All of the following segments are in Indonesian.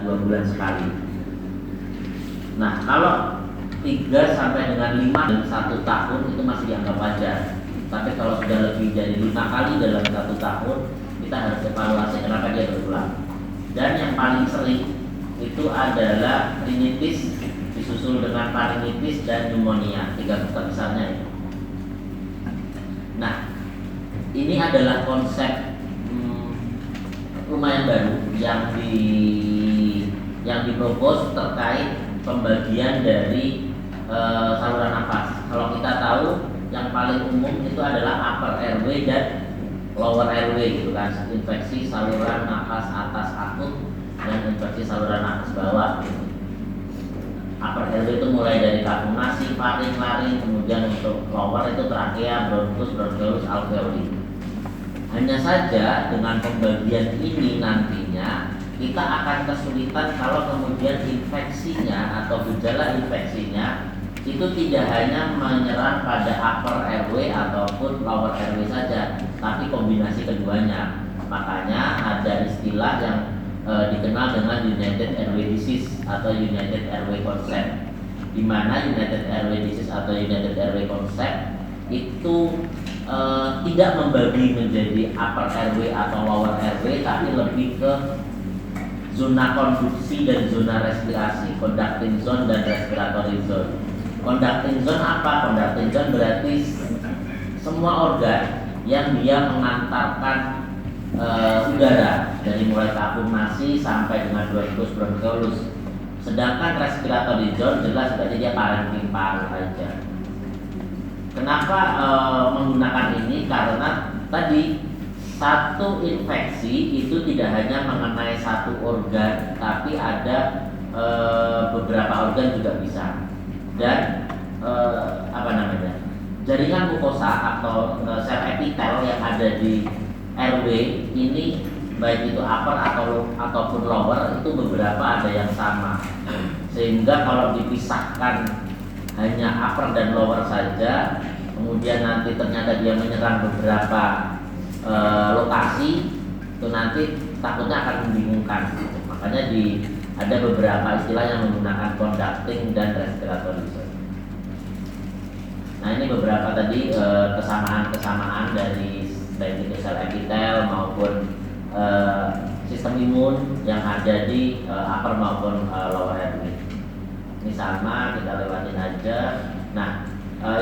2 bulan sekali. Nah, kalau 3 sampai dengan 5 dan 1 tahun itu masih dianggap wajar. Tapi kalau sudah lebih dari 5 kali dalam 1 tahun, kita harus evaluasi kenapa dia berulang. Dan yang paling sering itu adalah rinitis disusul dengan faringitis dan pneumonia, 3 faktor besarnya itu. Nah, ini adalah konsep lumayan baru yang dipropos terkait pembagian dari saluran nafas. Kalau kita tahu yang paling umum itu adalah upper airway dan lower airway gitu kan, infeksi saluran nafas atas akut dan infeksi saluran nafas bawah gitu. Upper airway itu mulai dari kalkulasi, faring, laring, kemudian untuk lower itu trakea, bronkus, bronchiolus, alveoli. Hanya saja dengan pembagian ini nantinya kita akan kesulitan kalau kemudian infeksinya atau gejala infeksinya itu tidak hanya menyerang pada upper airway ataupun lower airway saja, tapi kombinasi keduanya. Makanya ada istilah yang dikenal dengan United Airway Disease atau United Airway Concept, di mana United Airway Disease atau United Airway Concept itu tidak membagi menjadi upper airway atau lower airway, tapi lebih ke zona konduksi dan zona respirasi, conducting zone dan respiratory zone. Conducting zone apa? Conducting zone berarti semua organ yang dia mengantarkan udara dari mulai afumasi sampai dengan bronkus, bronchiolus. Sedangkan respiratory zone jelas berarti dia paru saja. Kenapa menggunakan ini? Karena tadi satu infeksi itu tidak hanya mengenai satu organ, tapi ada beberapa organ juga bisa. Dan jaringan mukosa atau sel epitel yang ada di airway ini, baik itu upper ataupun lower, itu beberapa ada yang sama. Sehingga kalau dipisahkan hanya upper dan lower saja, kemudian nanti ternyata dia menyerang beberapa lokasi, itu nanti takutnya akan membingungkan. Makanya ada beberapa istilah yang menggunakan conducting dan respiratory zone. Nah, ini beberapa tadi kesamaan dari baik itu sel epitel maupun sistem imun yang ada di upper maupun lower airway. Ini sama, kita lewatin aja. Nah,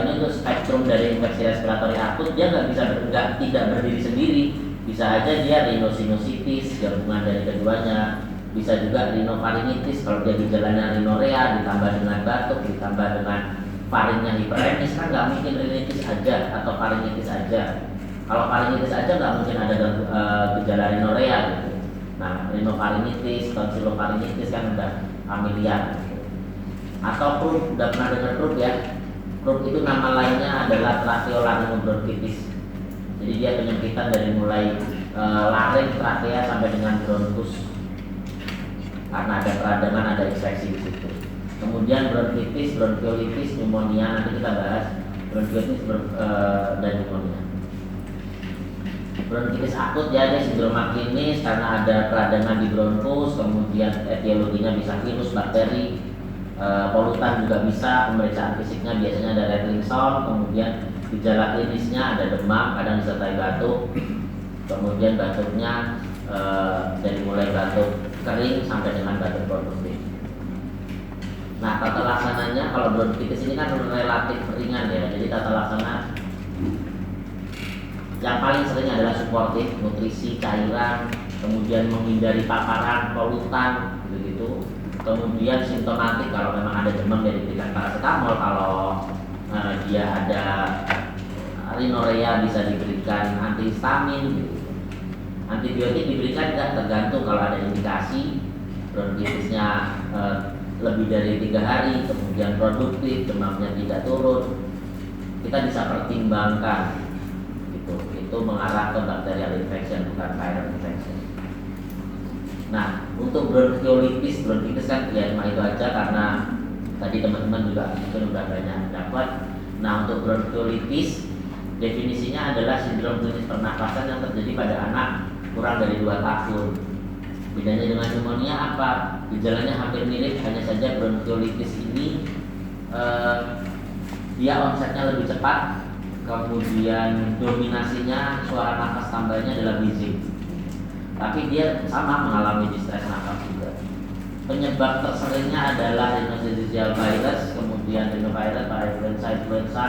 ini untuk spektrum dari infeksi respiratori akut, dia tidak berdiri sendiri. Bisa aja dia rhinosinusitis, gabungan dari keduanya. Bisa juga rhinofaringitis kalau dia gejalanya rhinorea ditambah dengan batuk, ditambah dengan faringnya hiperemis, kan nggak mungkin rhinitis aja atau faringitis aja. Kalau faringitis aja nggak mungkin ada gejala rhinorea gitu. Nah, rhinofaringitis, tonsilofaringitis kan udah familiar. Atau croup, udah pernah dengar croup ya? Croup itu nama lainnya adalah tracheolaryngobronchitis. Jadi dia penyempitan dari mulai laring, trakea sampai dengan bronkus. Karena ada peradangan, ada infeksi di situ. Kemudian bronkitis, bronkiolitis, pneumonia, nanti kita bahas bronkiolitis dan pneumonia. Bronkitis akut ya, dia sindroma klinis karena ada peradangan di bronkus, kemudian etiologinya bisa virus, bakteri, polutan juga bisa. Pemeriksaan fisiknya biasanya ada rattling sound, kemudian gejala klinisnya ada demam, kadang disertai batuk, kemudian batuknya dari mulai batuk kering sampai dengan batuk produktif. Nah, tata laksananya kalau bronkitis ini kan relatif ringan ya, jadi tata laksana yang paling sering adalah suportif, nutrisi, cairan, kemudian menghindari paparan polutan begitu. Kemudian simptomatik, kalau memang ada demam ya diberikan paracetamol, kalau dia ada rhinorea bisa diberikan antihistamin gitu. Antibiotik diberikan tidak tergantung, kalau ada indikasi bronkitisnya lebih dari 3 hari, kemudian produktif, demamnya tidak turun, kita bisa pertimbangkan gitu. Itu mengarah ke bacterial infection bukan viral infection. Nah, untuk bronkitis kan ya cuma itu aja karena tadi teman-teman juga mungkin udah banyak dapat. Nah, untuk bronkiolitis definisinya adalah sindrom klinis pernapasan yang terjadi pada anak kurang dari 2 tahun. Bedanya dengan pneumonia apa? Gejalanya hampir mirip, hanya saja bronkiolitis ini dia onsetnya lebih cepat, kemudian dominasinya suara nafas tambahnya adalah wheezing. Tapi dia sama mengalami distress nafas juga. Penyebab terseringnya adalah rhinosinusial virus, kemudian rhinovirus, influenza,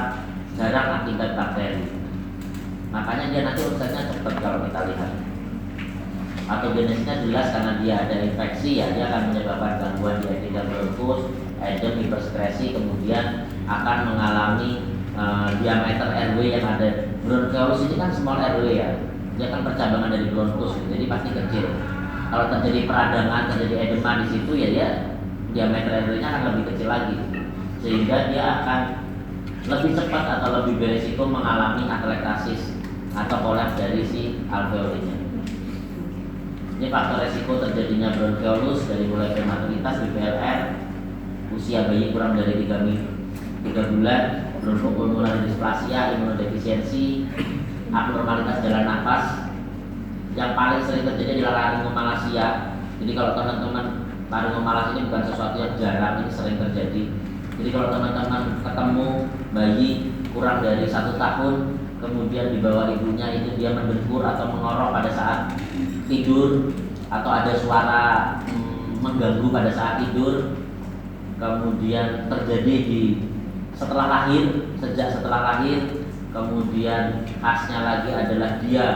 jarang akibat bakteri. Makanya dia nanti onsetnya cepat kalau kita lihat. Patogenesisnya jelas karena dia ada infeksi, ya dia akan menyebabkan gangguan di epitel bronkus, edem, hiperskresi, kemudian akan mengalami diameter airway yang ada. Bronkiolus ini kan small airway ya, dia kan percabangan dari bronkus, jadi pasti kecil. Kalau terjadi peradangan, terjadi edema di situ, ya dia diameter airway-nya akan lebih kecil lagi, sehingga dia akan lebih cepat atau lebih beresiko mengalami atelektasis atau kolaps dari si alveolinya. Ini faktor resiko terjadinya bronkiolus dari mulai prematuritas, BPLR, usia bayi kurang dari 3 bulan, bronchopulmonary dysplasia, imunodefisiensi, abnormalitas jalan nafas. Yang paling sering terjadi adalah laryngomalacia. Jadi kalau teman-teman, laryngomalacia ini bukan sesuatu yang jarang, ini sering terjadi. Jadi kalau teman-teman ketemu bayi kurang dari 1 tahun, kemudian di bawah ibunya itu dia mendengkur atau mengorok pada saat tidur, atau ada suara mengganggu pada saat tidur, kemudian terjadi setelah lahir, sejak setelah lahir, kemudian khasnya lagi adalah dia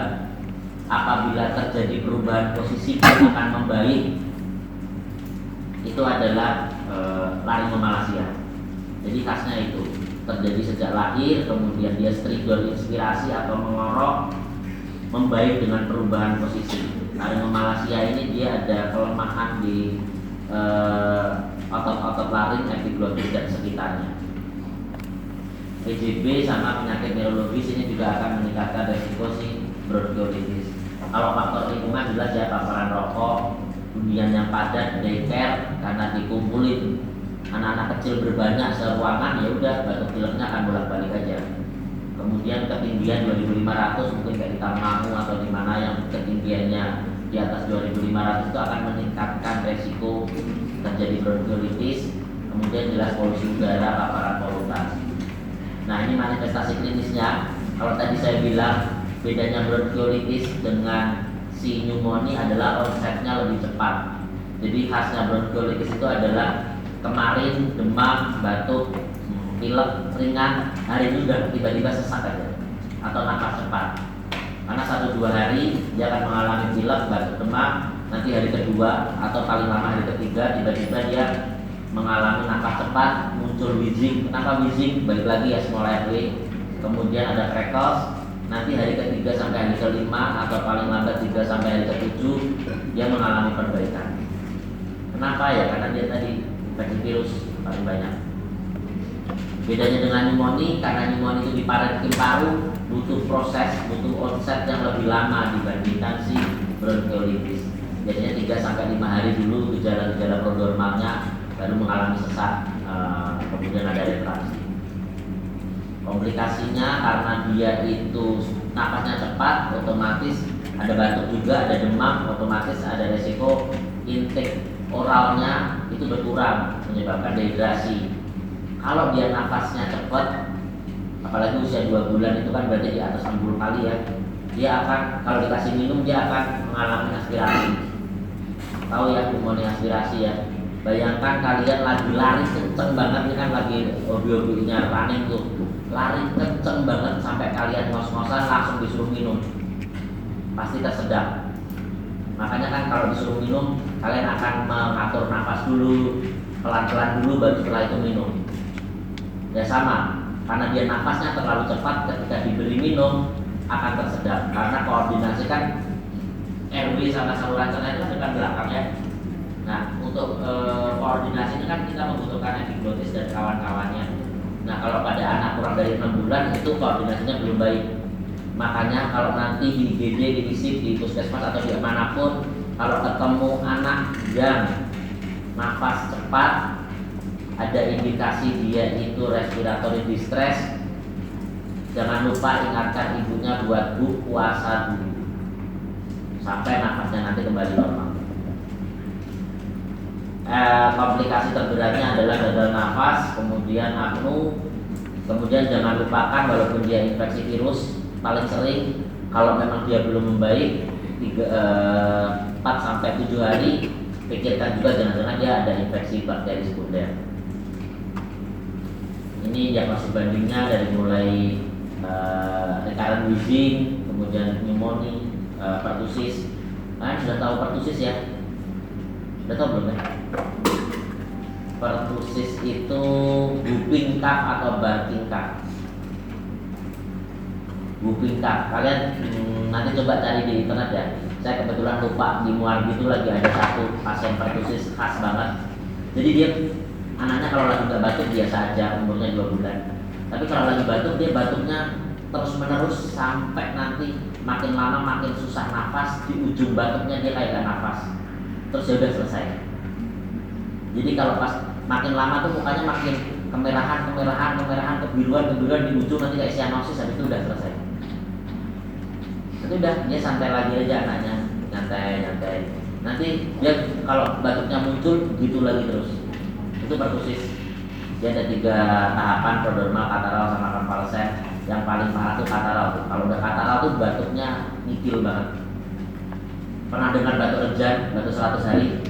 apabila terjadi perubahan posisi dia akan membaik, itu adalah laryngomalacia. Jadi khasnya itu terjadi sejak lahir, kemudian dia stridor inspirasi atau mengorok, membaik dengan perubahan posisi. Laryngomalacia ini dia ada kelemahan di otot-otot laring, epiglottis dan sekitarnya. PJB sama penyakit neurologis ini juga akan meningkatkan resiko si bronkiolitis. Kalau faktor lingkungan jelas ya, paparan rokok, hunian yang padat, daycare, karena dikumpulin anak-anak kecil berbanyak seruangan, ya udah batuk pileknya akan bolak-balik aja. Kemudian ketinggian 2500, mungkin kayak di Tamamu atau di mana yang ketinggiannya di atas 2500 itu akan meningkatkan resiko terjadi bronkiolitis. Kemudian jelas polusi udara, paparan polutan. Nah, ini manifestasi klinisnya. Kalau tadi saya bilang bedanya bronkiolitis dengan si pneumonia adalah onsetnya lebih cepat. Jadi khasnya bronkiolitis itu adalah kemarin demam, batuk, pilek ringan, hari ini sudah tiba-tiba sesak aja atau nafas cepat. Karena 1-2 hari dia akan mengalami pilek, batuk, demam. Nanti hari kedua atau paling lama hari ketiga tiba-tiba dia mengalami nafas cepat, muncul wheezing. Kenapa wheezing? Balik lagi ya, small airway. Kemudian ada crackles. Nanti hari ketiga sampai hari kelima atau paling lambat 3 sampai hari ke-7 dia mengalami perbaikan. Kenapa ya? Karena dia tadi infeksi virus paling banyak. Bedanya dengan pneumonia, karena pneumonia itu di parenkim paru, butuh proses, butuh onset yang lebih lama dibandingkan si bronkiolitis. Biasanya 3-5 hari dulu gejala-gejala prodromalnya, baru mengalami sesak, kemudian ada retraksi. Komplikasinya karena dia itu nafasnya cepat, otomatis ada batuk juga, ada demam, otomatis ada resiko intake oralnya itu berkurang, menyebabkan dehidrasi. Kalau dia nafasnya cepat, apalagi usia 2 bulan itu kan berarti di atas 60 kali ya, dia akan, kalau dikasih minum dia akan mengalami aspirasi. Tahu ya pneumonia aspirasi ya. Bayangkan kalian lagi lari kenceng banget, ini kan lagi hobi-hobinya running tuh, lari kenceng banget sampai kalian ngos-ngosan langsung disuruh minum, pasti tersedak. Makanya kan kalau disuruh minum, kalian akan mengatur nafas dulu, pelan-pelan dulu, baru setelah itu minum. Ya sama, karena dia nafasnya terlalu cepat, ketika diberi minum akan tersedak. Karena koordinasi kan airway sama saluran cerna itu kan dekat belakang ya. Nah, untuk koordinasi ini kan kita membutuhkan epiglottis dan kawan-kawannya. Nah, kalau pada anak kurang dari 6 bulan itu koordinasinya belum baik. Makanya kalau nanti di IGD, di ISIP, di puskesmas atau di manapun, kalau ketemu anak yang nafas cepat, ada indikasi dia itu respiratory distress, jangan lupa ingatkan ibunya buat puasa dulu sampai nafasnya nanti kembali normal. komplikasi terberatnya adalah gagal nafas, kemudian apnu, kemudian jangan lupakan walaupun dia infeksi virus paling sering kalau memang dia belum membaik 4 sampai 7 hari, pikirkan juga jangan-jangan dia ada infeksi bakteri sekunder. Ini diagnosis bandingnya dari mulai recurrent wheezing, kemudian pneumonia, pertusis. Kalian sudah tahu pertusis ya? Sudah tahu belum ya? Pertusis itu whooping cough atau barking cough. Whooping cough. Kalian nanti coba cari di internet ya. Saya kebetulan lupa di Muardi itu lagi ada satu pasien pertusis khas banget. Jadi dia anaknya kalau lagi nggak batuk biasa aja, umurnya 2 bulan. Tapi kalau lagi batuk dia batuknya terus menerus sampai nanti makin lama makin susah nafas, di ujung batuknya dia kayak gak nafas. Terus ya udah selesai. Jadi kalau pas makin lama tuh mukanya makin kemerahan, kebiruan di ujung nanti kayak cyanosis, habis itu udah selesai. Itu udah dia santai lagi aja anaknya, nyantai. Nanti dia kalau batuknya muncul gitu lagi terus. Itu pertusis. Dia ada 3 tahapan, prodromal, kataral, sama konvalesen. Yang paling parah tuh kataral tuh. Kalau udah kataral tuh batuknya ngikil banget. Pernah dengar batuk rejan, batuk 100 hari?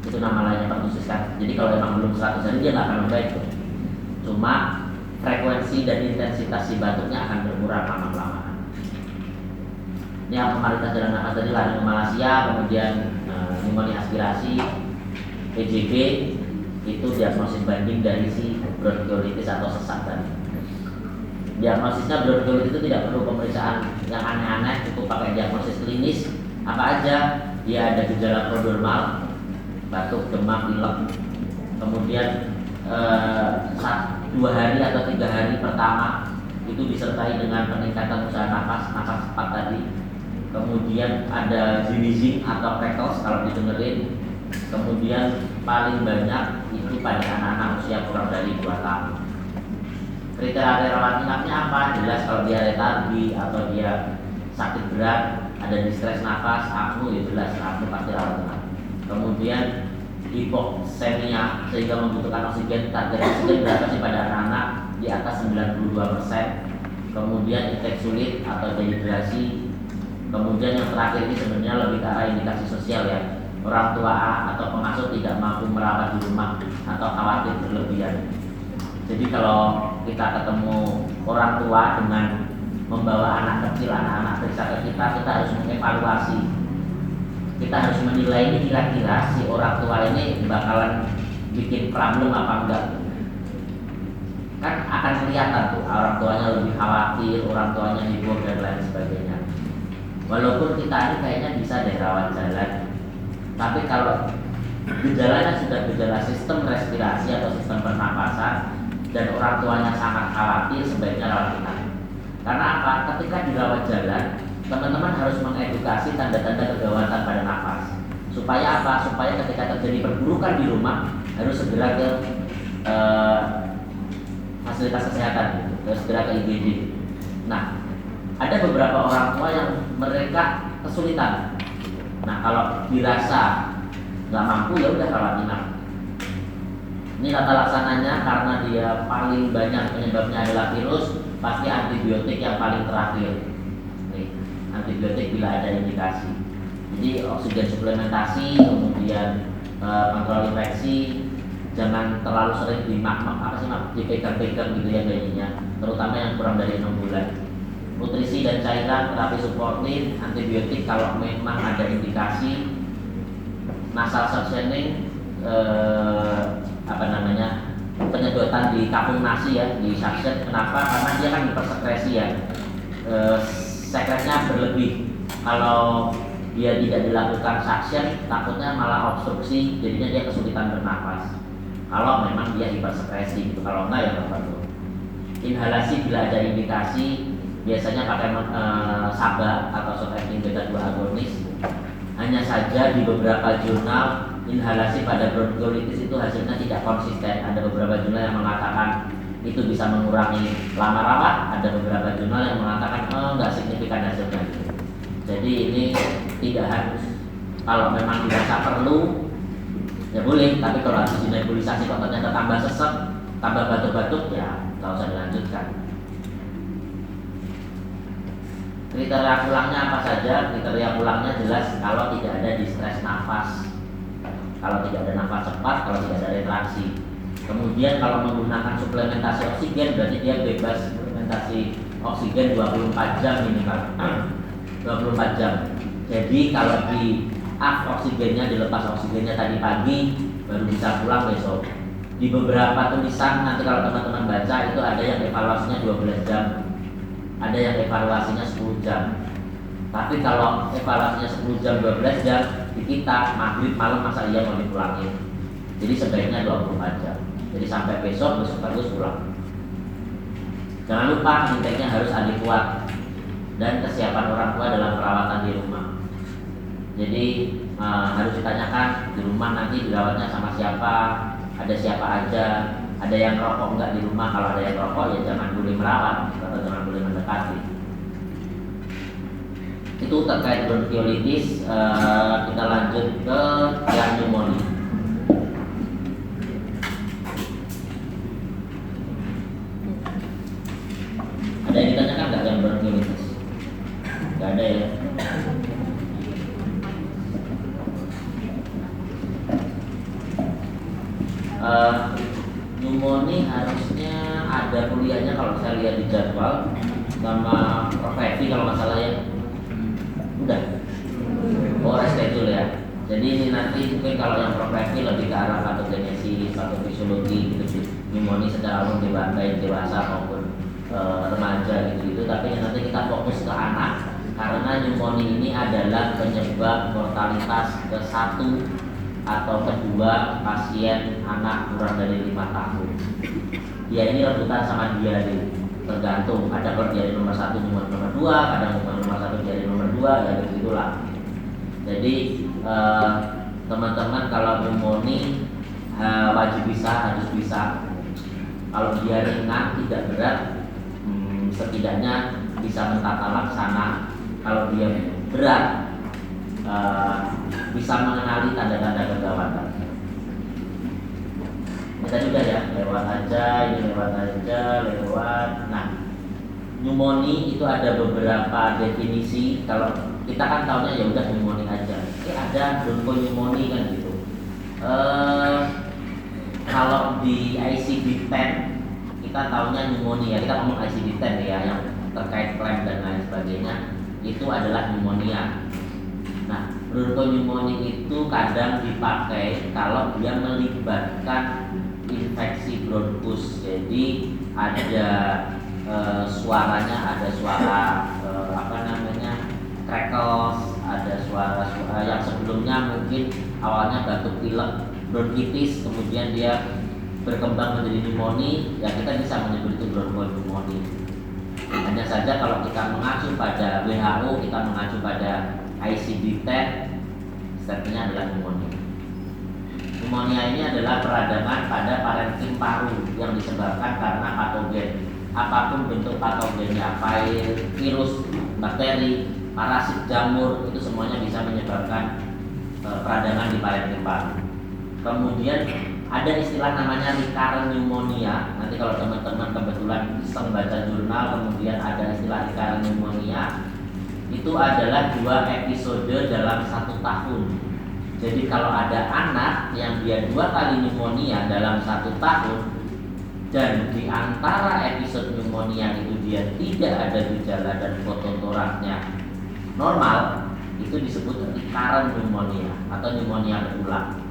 Itu nama lainnya pertusis kan. Jadi kalau emang belum 100 hari dia nggak akan membaik tuh. Cuma frekuensi dan intensitas si batuknya akan berkurang lama-kelamaan. Ini yang pemaritas jalan nafas tadi, laringomalacia, kemudian pneumonia aspirasi, PJB, itu diagnosis banding dari si bronkiolitis atau sesak tadi. Diagnosisnya bronkiolitis itu tidak perlu pemeriksaan yang aneh-aneh, itu pakai diagnosis klinis. Apa aja? Dia ada gejala prodromal, batuk, demam, pilek. Kemudian 2 hari atau 3 hari pertama itu disertai dengan peningkatan usaha nafas cepat tadi. Kemudian ada wheezing atau crackles kalau didengerin. Kemudian paling banyak itu pada anak-anak usia kurang dari 2 tahun. Kriteria rawat inapnya apa? Jelas kalau dia letargi atau dia sakit berat, ada distres nafas, apnu, ya jelas apnu pasti rawat inap. Kemudian hipoksemia sehingga membutuhkan oksigen, target oksigen berapa sih pada anak-anak? Di atas 92%. Kemudian infeksi sulit atau dehidrasi. Kemudian yang terakhir ini sebenarnya lebih ke arah indikasi sosial ya. Orang tua atau pengasuh tidak mampu merawat di rumah atau khawatir berlebihan. Jadi kalau kita ketemu orang tua dengan membawa anak kecil, anak-anak periksa ke kita harus mengevaluasi. Kita harus menilai ini kira-kira si orang tua ini bakalan bikin problem apa enggak. Kan akan kelihatan tuh orang tuanya lebih khawatir, orang tuanya hibur dan lain sebagainya. Walaupun kita ini kayaknya bisa deh rawat jalan, tapi kalau gejalanya sudah gejala sistem respirasi atau sistem pernapasan dan orang tuanya sangat khawatir, sebaiknya rawat inap. Karena apa? Ketika dirawat jalan, teman-teman harus mengedukasi tanda-tanda kegawatan pada nafas. Supaya apa? Supaya ketika terjadi perburukan di rumah harus segera ke fasilitas kesehatan, harus segera ke IGD. Nah, ada beberapa orang tua yang mereka kesulitan. Nah, kalau dirasa nggak mampu ya udah rawat inap. Ini tata laksananya karena dia paling banyak penyebabnya adalah virus, pasti antibiotik yang paling terakhir. Nih, antibiotik bila ada indikasi. Jadi oksigen suplementasi, kemudian kontrol infeksi, jangan terlalu sering dipegang-pegang gitu ya bayinya, terutama yang kurang dari 6 bulan. Nutrisi dan cairan, terapi suportif, antibiotik kalau memang ada indikasi, nasal suctioning, penyedotan di kapung nasi ya, di suction. Kenapa? Karena dia kan hipersekresi ya, sekretnya berlebih. Kalau dia tidak dilakukan suction, takutnya malah obstruksi, jadinya dia kesulitan bernafas. Kalau memang dia hipersekresi gitu, kalau enggak ya nggak perlu. Inhalasi bila ada indikasi, biasanya pakai SABA atau short acting beta 2 agonis. Hanya saja di beberapa jurnal inhalasi pada bronkiolitis itu hasilnya tidak konsisten. Ada beberapa jurnal yang mengatakan itu bisa mengurangi lama rawat, ada beberapa jurnal yang mengatakan nggak signifikan hasilnya. Jadi ini tidak harus. Kalau memang dirasa perlu, Ya boleh, tapi kalau habis dinebulisasi kok ternyata tambah sesek, tambah batuk-batuk, ya nggak usah dilanjutkan. Kriteria pulangnya apa saja? Kriteria pulangnya jelas kalau tidak ada distres nafas, kalau tidak ada nafas cepat, kalau tidak ada retraksi. Kemudian kalau menggunakan suplementasi oksigen berarti dia bebas suplementasi oksigen 24 jam minimal. 24 jam. Jadi kalau di oksigennya dilepas oksigennya tadi pagi baru bisa pulang besok. Di beberapa tulisan nanti kalau teman-teman baca itu ada yang evaluasinya 12 jam, ada yang evaluasinya 10 jam. Tapi kalau evaluasinya 10 jam 12 jam di kita maghrib malam masa iya mau dipulangin. Jadi sebaiknya 24 jam. Jadi sampai besok bagus pulang. Jangan lupa inteknya harus adekuat dan kesiapan orang tua dalam perawatan di rumah. Jadi harus ditanyakan di rumah nanti dirawatnya sama siapa, ada siapa aja, ada yang rokok enggak di rumah. Kalau ada yang rokok ya jangan boleh merawat atau jangan boleh mendekati. Itu terkait bronkiolitis. Kita lanjut ke yang pneumonia. Ada yang ditanyakan nggak yang bronkiolitis? Nggak ada ya. Pneumonia harusnya ada kuliahnya kalau saya lihat di jadwal sama Prof. Evi kalau nggak salah ya. Udah. Reschedule ya. Jadi ini nanti mungkin kalau yang Prof. Evi lebih ke arah patogenesis, patofisiologi gitu sih. Pneumonia secara umum baik dewasa maupun remaja gitu. Tapi nanti kita fokus ke anak karena pneumonia ini adalah penyebab mortalitas ke-1 atau kedua pasien anak kurang dari 5 tahun. Dia ini rebutan sama diare, tergantung. Ada kalau diare nomor 1 nomor 2, kadang nomor 1 diare nomor 2, ya begitulah. Jadi teman-teman kalau pneumonia wajib bisa, harus bisa. Kalau dia ringan tidak berat, setidaknya bisa mentata laksana. Kalau dia berat, bisa mengenali tanda-tanda kegawatan. Kita juga ya, lewat aja. Nah, pneumonia itu ada beberapa definisi. Kalau kita kan tahunya ya udah pneumonia aja. Ada bronchopneumonia kan gitu. Kalau di ICD-10 kita tahunya pneumonia. Kita ngomong ICD-10 ya, yang terkait klaim dan lain sebagainya, itu adalah pneumonia. Nah, bronchopneumonia itu kadang dipakai kalau dia melibatkan infeksi bronkus. Jadi ada suaranya, ada suara crackles, ada suara yang sebelumnya mungkin awalnya batuk pilek, bronkitis, kemudian dia berkembang menjadi pneumonia, ya kita bisa menyebut itu bronchopneumonia. Hanya saja kalau kita mengacu pada WHO, kita mengacu pada ICD-10, statementnya adalah pneumonia. Pneumonia ini adalah peradangan pada parenkim paru yang disebabkan karena patogen. Apapun bentuk patogennya, virus, bakteri, parasit, jamur, itu semuanya bisa menyebabkan peradangan di parenkim paru. Kemudian ada istilah namanya recurrent pneumonia. Nanti kalau teman-teman kebetulan iseng baca jurnal, kemudian ada istilah recurrent pneumonia, itu adalah 2 episode dalam 1 tahun. Jadi kalau ada anak yang dia 2 kali pneumonia dalam 1 tahun, dan di antara episode pneumonia itu dia tidak ada gejala dan fototoraksnya normal, itu disebut recurrent pneumonia atau pneumonia berulang.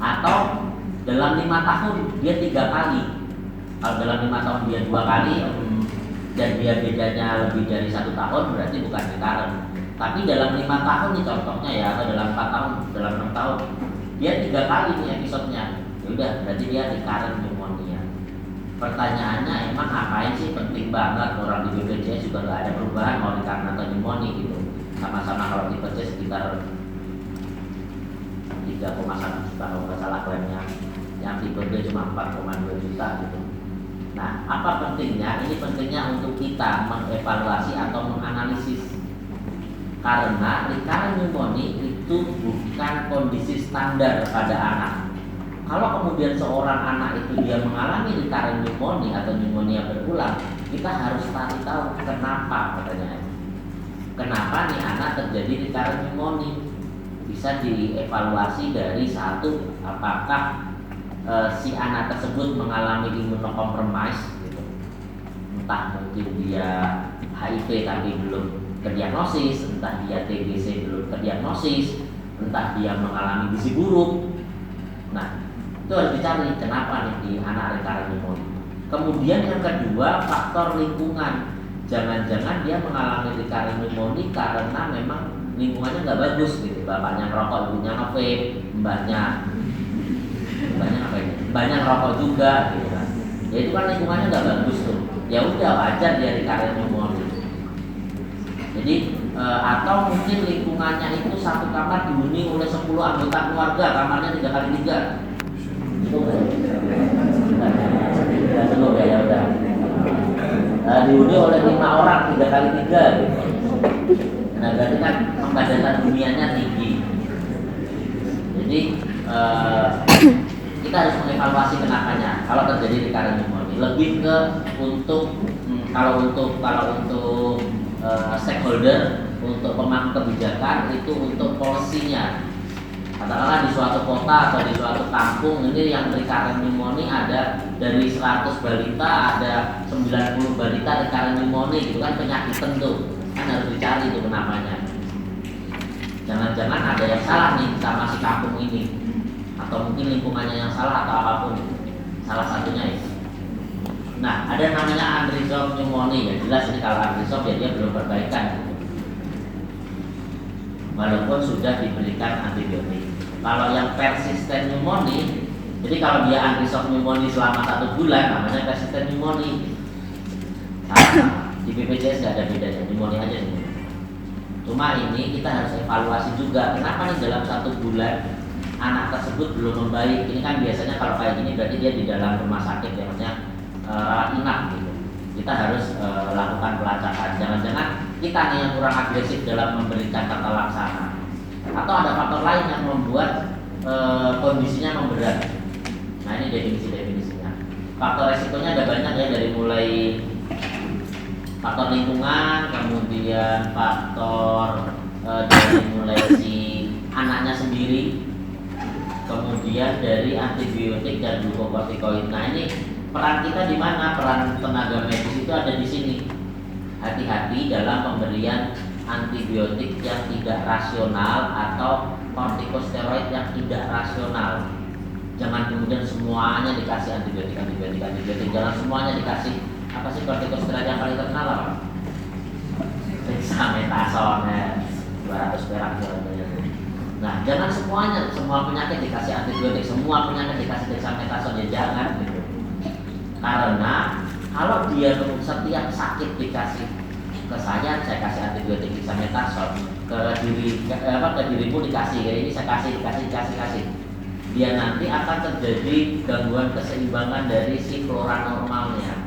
Atau dalam 5 tahun dia 3 kali. Kalau dalam 5 tahun dia 2 kali dan dia bedanya lebih dari 1 tahun, berarti bukan recurrent. Tapi dalam 5 tahun nih contohnya ya, atau dalam 4 tahun, dalam 6 tahun dia 3 kali nih episodenya, ya udah berarti dia recurrent pneumonia. Pertanyaannya, emang ngapain sih penting banget orang di BPJS juga nggak ada perubahan mau recurrent atau pneumonia gitu. Sama-sama kalau tipe C sekitar 3,1 juta kalau nggak salah klaimnya, yang tipe B cuma 4,2 juta gitu. Nah, apa pentingnya? Ini pentingnya untuk kita mengevaluasi atau menganalisis. Karena recurrent pneumonia itu bukan kondisi standar pada anak. Kalau kemudian seorang anak itu dia mengalami recurrent pneumonia atau pneumonia berulang, kita harus cari tahu kenapa pertanyaannya. Kenapa nih anak terjadi recurrent pneumonia? Bisa dievaluasi dari satu, apakah si anak tersebut mengalami imunokompromis gitu. Entah mungkin dia HIV tapi belum terdiagnosis, entah dia TBC belum terdiagnosis, entah dia mengalami gizi buruk. Nah, itu harus dicari kenapa nih di anak recurrent pneumonia. Kemudian yang kedua, faktor lingkungan. Jangan-jangan dia mengalami recurrent pneumonia karena memang lingkungannya nggak bagus gitu. Bapaknya ngerokok, ibunya nge-vape, mbahnya apa ini? Mbahnya ngerokok juga gitu kan. Ya itu kan lingkungannya nggak bagus tuh. Ya udah wajar dia recurrent pneumonia. Jadi atau mungkin lingkungannya itu satu kamar dihuni oleh 10 anggota keluarga, kamarnya 3x3. Ya udah. Dihuni oleh 5 orang 3x3 gitu. Nah berarti kan pempadatan huniannya tinggi. Jadi kita harus mengevaluasi kenapanya. Kalau terjadi recurrent pneumonia, lebih ke kalau untuk stakeholder, untuk pemangku kebijakan itu untuk polisinya. Katakanlah di suatu kota atau di suatu kampung ini yang recurrent pneumonia ada dari 100 balita ada 90 balita recurrent pneumonia, itu kan penyakit tentu, kan harus dicari itu kenapanya. Jangan-jangan ada yang salah nih sama si kampung ini, atau mungkin lingkungannya yang salah atau apapun, salah satunya itu. Nah, ada namanya unresolved pneumonia. Ya jelas ini kalau unresolved ya dia belum perbaikan, walaupun sudah diberikan antibiotik. Kalau yang persisten pneumonia, jadi kalau dia unresolved pneumonia selama 1 bulan, namanya persisten pneumonia. Di BPJS nggak ada bedanya, pneumonia aja nih. Cuma ini kita harus evaluasi juga, kenapa nih dalam 1 bulan anak tersebut belum membaik. Ini kan biasanya kalau kayak gini berarti dia di dalam rumah sakit ya, maksudnya rawat inap gitu. Kita harus lakukan pelacakan. Jangan-jangan kita nih yang kurang agresif dalam memberikan tata laksana, atau ada faktor lain yang membuat kondisinya memberat. Nah ini definisinya. Faktor resikonya ada banyak ya, dari mulai faktor lingkungan, kemudian faktor dari mulai si anaknya sendiri, kemudian dari antibiotik dan glukokortikoid. Nah ini peran kita di mana? Peran tenaga medis itu ada di sini. Hati-hati dalam pemberian antibiotik yang tidak rasional atau kortikosteroid yang tidak rasional. Jangan kemudian semuanya dikasih antibiotik. Jangan semuanya dikasih. Apa sih kortikosteroid yang paling terkenal apa? Dexamethasone 200 perak jualannya. Nah, jangan semuanya, semua penyakit dikasih antibiotik, semua penyakit dikasih dexamethasone, ya jangan gitu. Karena kalau dia setiap sakit dikasih ke saya kasih antibiotik dexamethasone, ke dirimu dikasih, kayak ini saya kasih. Dia nanti akan terjadi gangguan keseimbangan dari si flora normalnya.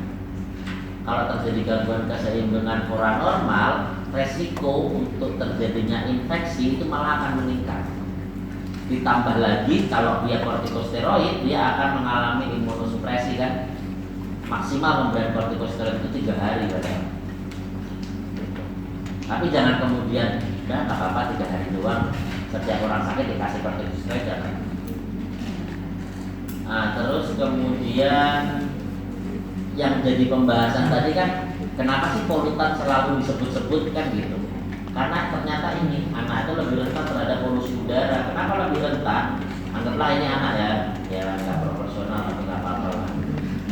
Kalau terjadi gangguan keseimbangan flora normal, resiko untuk terjadinya infeksi itu malah akan meningkat. Ditambah lagi kalau dia kortikosteroid, dia akan mengalami imunosupresi kan. Maksimal pemberian kortikosteroid itu 3 hari katanya. Tapi jangan kemudian nggak apa-apa 3 hari doang, setiap orang sakit dikasih kortikosteroid, jangan. Nah, terus kemudian yang jadi pembahasan tadi kan, kenapa sih polutan selalu disebut-sebut kan gitu? Karena ternyata ini anak itu lebih rentan terhadap polusi udara. Kenapa lebih rentan? Anggaplah ini anak ya nggak proporsional tapi nggak apa-apa.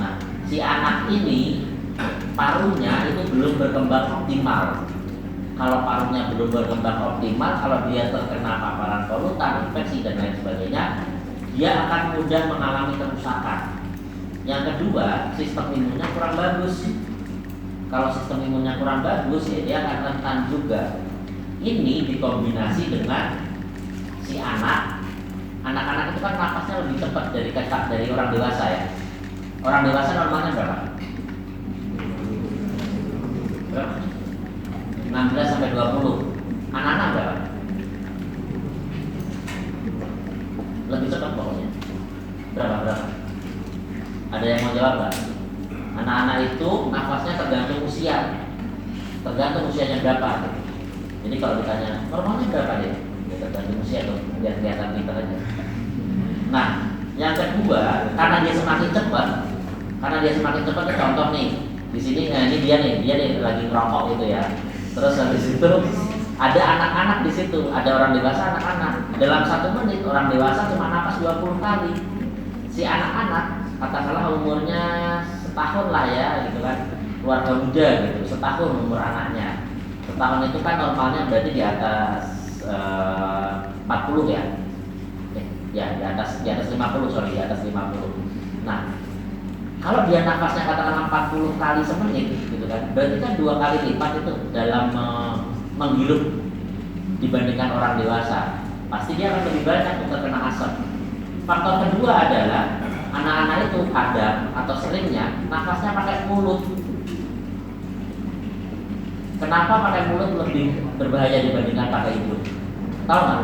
Nah, si anak ini parunya itu belum berkembang optimal. Kalau parunya belum berkembang optimal, kalau dia terkena paparan polutan, infeksi dan lain sebagainya, dia akan mudah mengalami kerusakan. Yang kedua, sistem imunnya kurang bagus. Kalau sistem imunnya kurang bagus, ya dia akan rentan juga. Ini dikombinasi dengan si anak-anak itu kan napasnya lebih cepat dari orang dewasa ya. Orang dewasa normalnya berapa? 16 sampai 20. Anak-anak berapa? lebih cepat pokoknya. Berapa? Ada yang mau jawab nggak? Anak-anak itu nafasnya tergantung usianya berapa. Jadi kalau ditanya normalnya berapa deh, ya tergantung usia tuh, biar kelihatan pintar aja. Nah, yang kedua, karena dia semakin cepat, contoh nih, di sini, nah ini dia nih lagi ngerokok gitu ya. Terus habis itu ada anak-anak di situ, ada orang dewasa, anak-anak. Dalam 1 menit orang dewasa cuma napas 20 kali. Si anak-anak, katakanlah umurnya setahun lah ya, gitu kan, keluarga muda gitu, setahun umur anaknya. Setahun itu kan normalnya berarti di atas 40 ya. Ya, di atas 50, di atas 50. Nah, kalau dia nafasnya katakanlah 40 kali semenit gitu kan, berarti kan 2 kali lipat itu dalam menghirup dibandingkan orang dewasa. Pasti dia akan lebih banyak untuk terkena asap. Faktor kedua adalah anak-anak itu kadang atau seringnya nafasnya pakai mulut. Kenapa pakai mulut lebih berbahaya dibandingkan pakai hidung? Tahu nggak?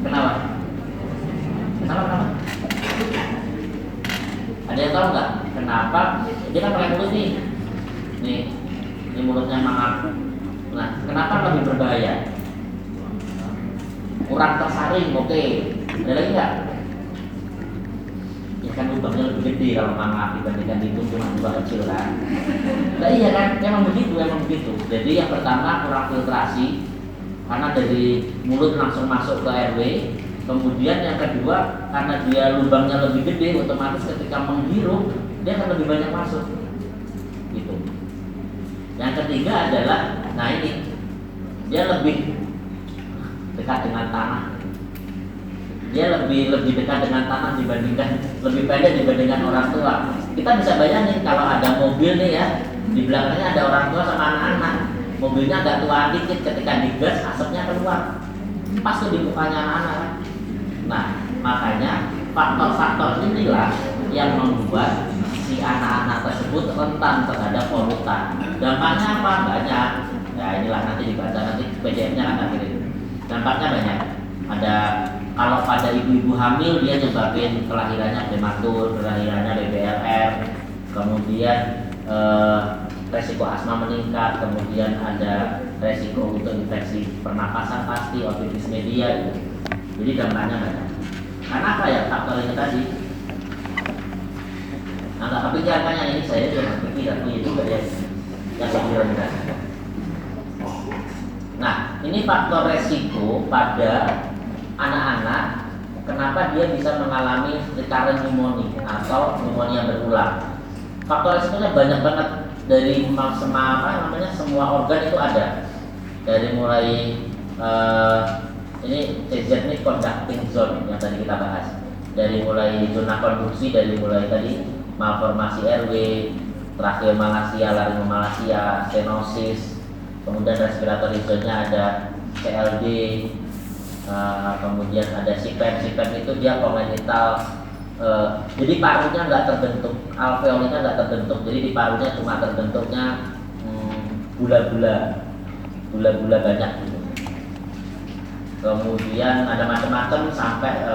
Kenapa? Ada yang tahu nggak? Kenapa? Dia kan pakai mulut nih. Ini mulutnya mangap. Nah, kenapa lebih berbahaya? Kurang tersaring, oke. Ada lagi nggak? Ya kan lubangnya lebih gede kalau mangap dibandingkan hidung cuma 2 kecil kan. Nah iya kan, emang begitu. Jadi yang pertama kurang filtrasi karena dari mulut langsung masuk ke RW. Kemudian yang kedua karena dia lubangnya lebih gede, otomatis ketika menghirup dia akan lebih banyak masuk. Gitu. Yang ketiga adalah, nah ini dia lebih dekat dengan tanah. Dia lebih dekat dengan tanah lebih pendek dibandingkan orang tua. Kita bisa bayangin kalau ada mobil nih ya, di belakangnya ada orang tua sama anak-anak. Mobilnya agak tua dikit, ketika digas asapnya keluar. Pas tuh di mukanya anak-anak. Nah, makanya faktor-faktor inilah yang membuat si anak-anak tersebut rentan terhadap polutan. Dampaknya apa? Banyak. Ya inilah nanti dibaca, nanti PDF-nya akan kirim. Dampaknya banyak. Ada kalau pada ibu-ibu hamil dia nyebabin kelahirannya prematur, kelahirannya BBLR, kemudian resiko asma meningkat, kemudian ada resiko untuk infeksi pernapasan pasti, otitis media gitu. Jadi dampaknya banyak. Karena apa ya faktor ini tadi? Nah, nggak kepikiran yang ini saya juga berpikir itu juga ya yang saya rendah. Nah, ini faktor resiko pada anak-anak. Kenapa dia bisa mengalami recurrent pneumonia atau pneumonia berulang? Faktor resikonya banyak banget dari semua organ itu ada. Dari mulai ini CZ ini conducting zone yang tadi kita bahas. Dari mulai zona konduksi, dari mulai tadi malformasi RW, tracheomalacia, laryngomalacia, stenosis, kemudian respiratory zone-nya ada CLD, kemudian ada CPAP itu dia congenital, jadi parunya nggak terbentuk, alveolnya nggak terbentuk, jadi di parunya cuma terbentuknya gula-gula banyak gitu. Kemudian ada macam-macam sampai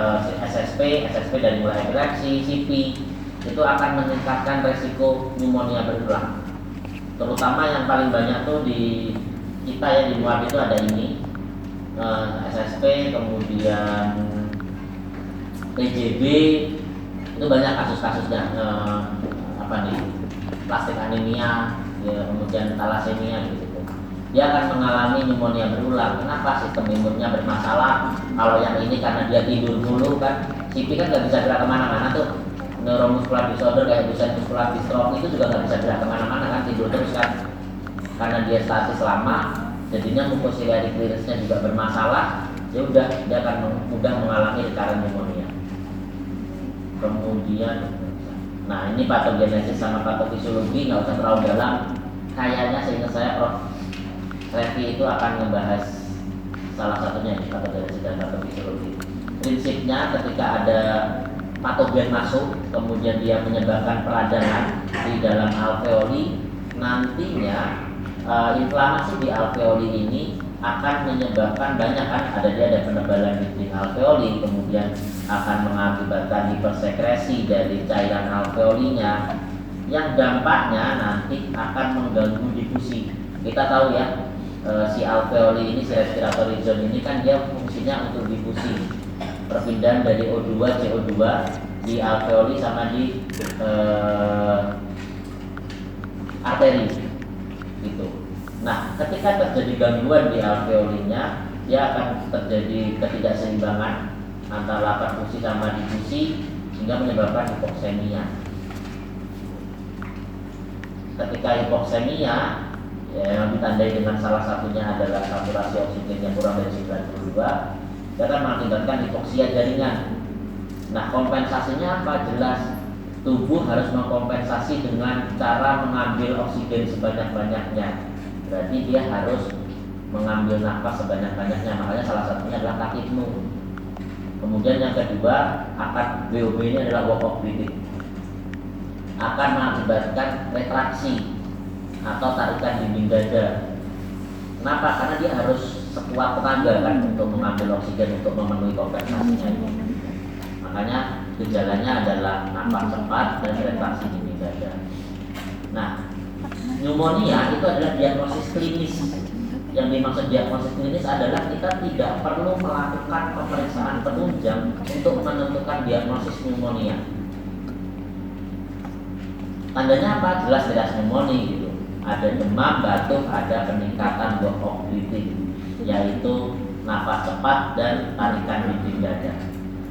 SSP dari mulai epilepsi, CP itu akan meningkatkan resiko pneumonia berulang. Terutama yang paling banyak tuh di kita ya di luar itu ada ini SSP, kemudian PJB itu banyak kasus-kasusnya plastik anemia, ya, kemudian thalassemia gitu. Dia akan mengalami pneumonia berulang. Kenapa? Sistem imunnya bermasalah. Kalau yang ini karena dia tidur mulu kan, CP kan nggak bisa gerak kemana-mana tuh. Neuromuscular disorder kayak Duchenne muscular dystrophy itu juga nggak bisa gerak kemana-mana kan, tidur terus kan. Karena dia statis lama, jadinya mucociliary clearance-nya juga bermasalah. Ya udah, dia akan mudah mengalami recurrent pneumonia. Kemudian, nah ini patogenesis sama patofisiologi nggak usah terlalu dalam. Kayaknya seingat saya Prof. Revi itu akan membahas salah satunya di patogenesis dan patofisiologi. Prinsipnya ketika ada patogen masuk, kemudian dia menyebabkan peradangan di dalam alveoli, nantinya inflamasi di alveoli ini akan menyebabkan banyak kan, ada penebalan dinding alveoli, kemudian akan mengakibatkan hipersekresi dari cairan alveolinya, yang dampaknya nanti akan mengganggu difusi. Kita tahu ya, si alveoli ini, si respiratory zone ini kan dia fungsinya untuk difusi, perpindahan dari O2 CO2 di alveoli sama di arteri gitu. Nah, ketika terjadi gangguan di alveolinya, dia akan terjadi ketidakseimbangan antara perfusi sama difusi sehingga menyebabkan hipoksemia. Ketika hipoksemia, ya, yang ditandai dengan salah satunya adalah saturasi oksigen yang kurang dari 92, dia akan mengakibatkan hipoksia jaringan. Nah, kompensasinya apa? Jelas, tubuh harus mengkompensasi dengan cara mengambil oksigen sebanyak-banyaknya. Berarti dia harus mengambil nafas sebanyak-banyaknya. Makanya salah satunya adalah takipnu. Kemudian yang kedua, akan BOB ini adalah walk of breathing, akan mengakibatkan retraksi atau tarikan dinding dada. Kenapa? Karena dia harus sekuat tenaga kan untuk mengambil oksigen untuk memenuhi kompensasinya itu. Makanya gejalanya adalah napas cepat dan retraksi dinding dada. Nah, pneumonia itu adalah diagnosis klinis. Yang dimaksud diagnosis klinis adalah kita tidak perlu melakukan pemeriksaan penunjang untuk menentukan diagnosis pneumonia. Tandanya apa? Jelas tidak pneumonia gitu. Ada demam, batuk, ada peningkatan walk of breathing, yaitu nafas cepat dan tarikan dinding dada.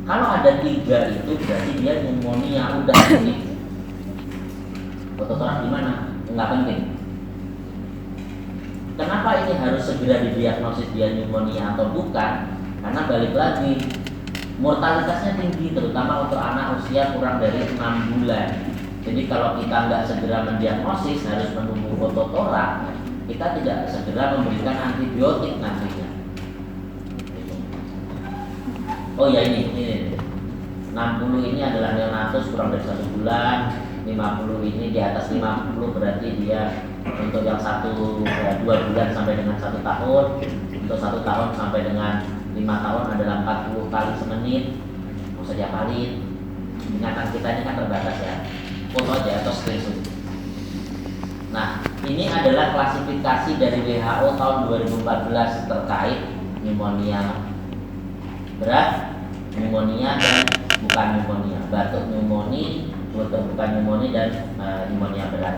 Kalau ada 3 itu berarti dia pneumonia udah ini. Fototorak gimana? Enggak penting. Kenapa ini harus segera didiagnosis dia pneumonia atau bukan? Karena balik lagi, mortalitasnya tinggi terutama untuk anak usia kurang dari 6 bulan. Jadi kalau kita nggak segera mendiagnosis, harus menunggu fototorak, kita tidak segera memberikan antibiotik nantinya. Oh ya, ini 60 ini adalah neonatus kurang dari 1 bulan, 50 ini di atas 50 berarti dia untuk yang 2 bulan sampai dengan 1 tahun, untuk 1 tahun sampai dengan 5 tahun adalah 40 kali semenit, mau saja kali. Ingatan kita ini kan terbatas ya, foto aja atau screenshot. Nah, ini adalah klasifikasi dari WHO tahun 2014 terkait pneumonia berat, pneumonia dan bukan pneumonia, batuk pneumonia, bukan pneumonia dan pneumonia berat.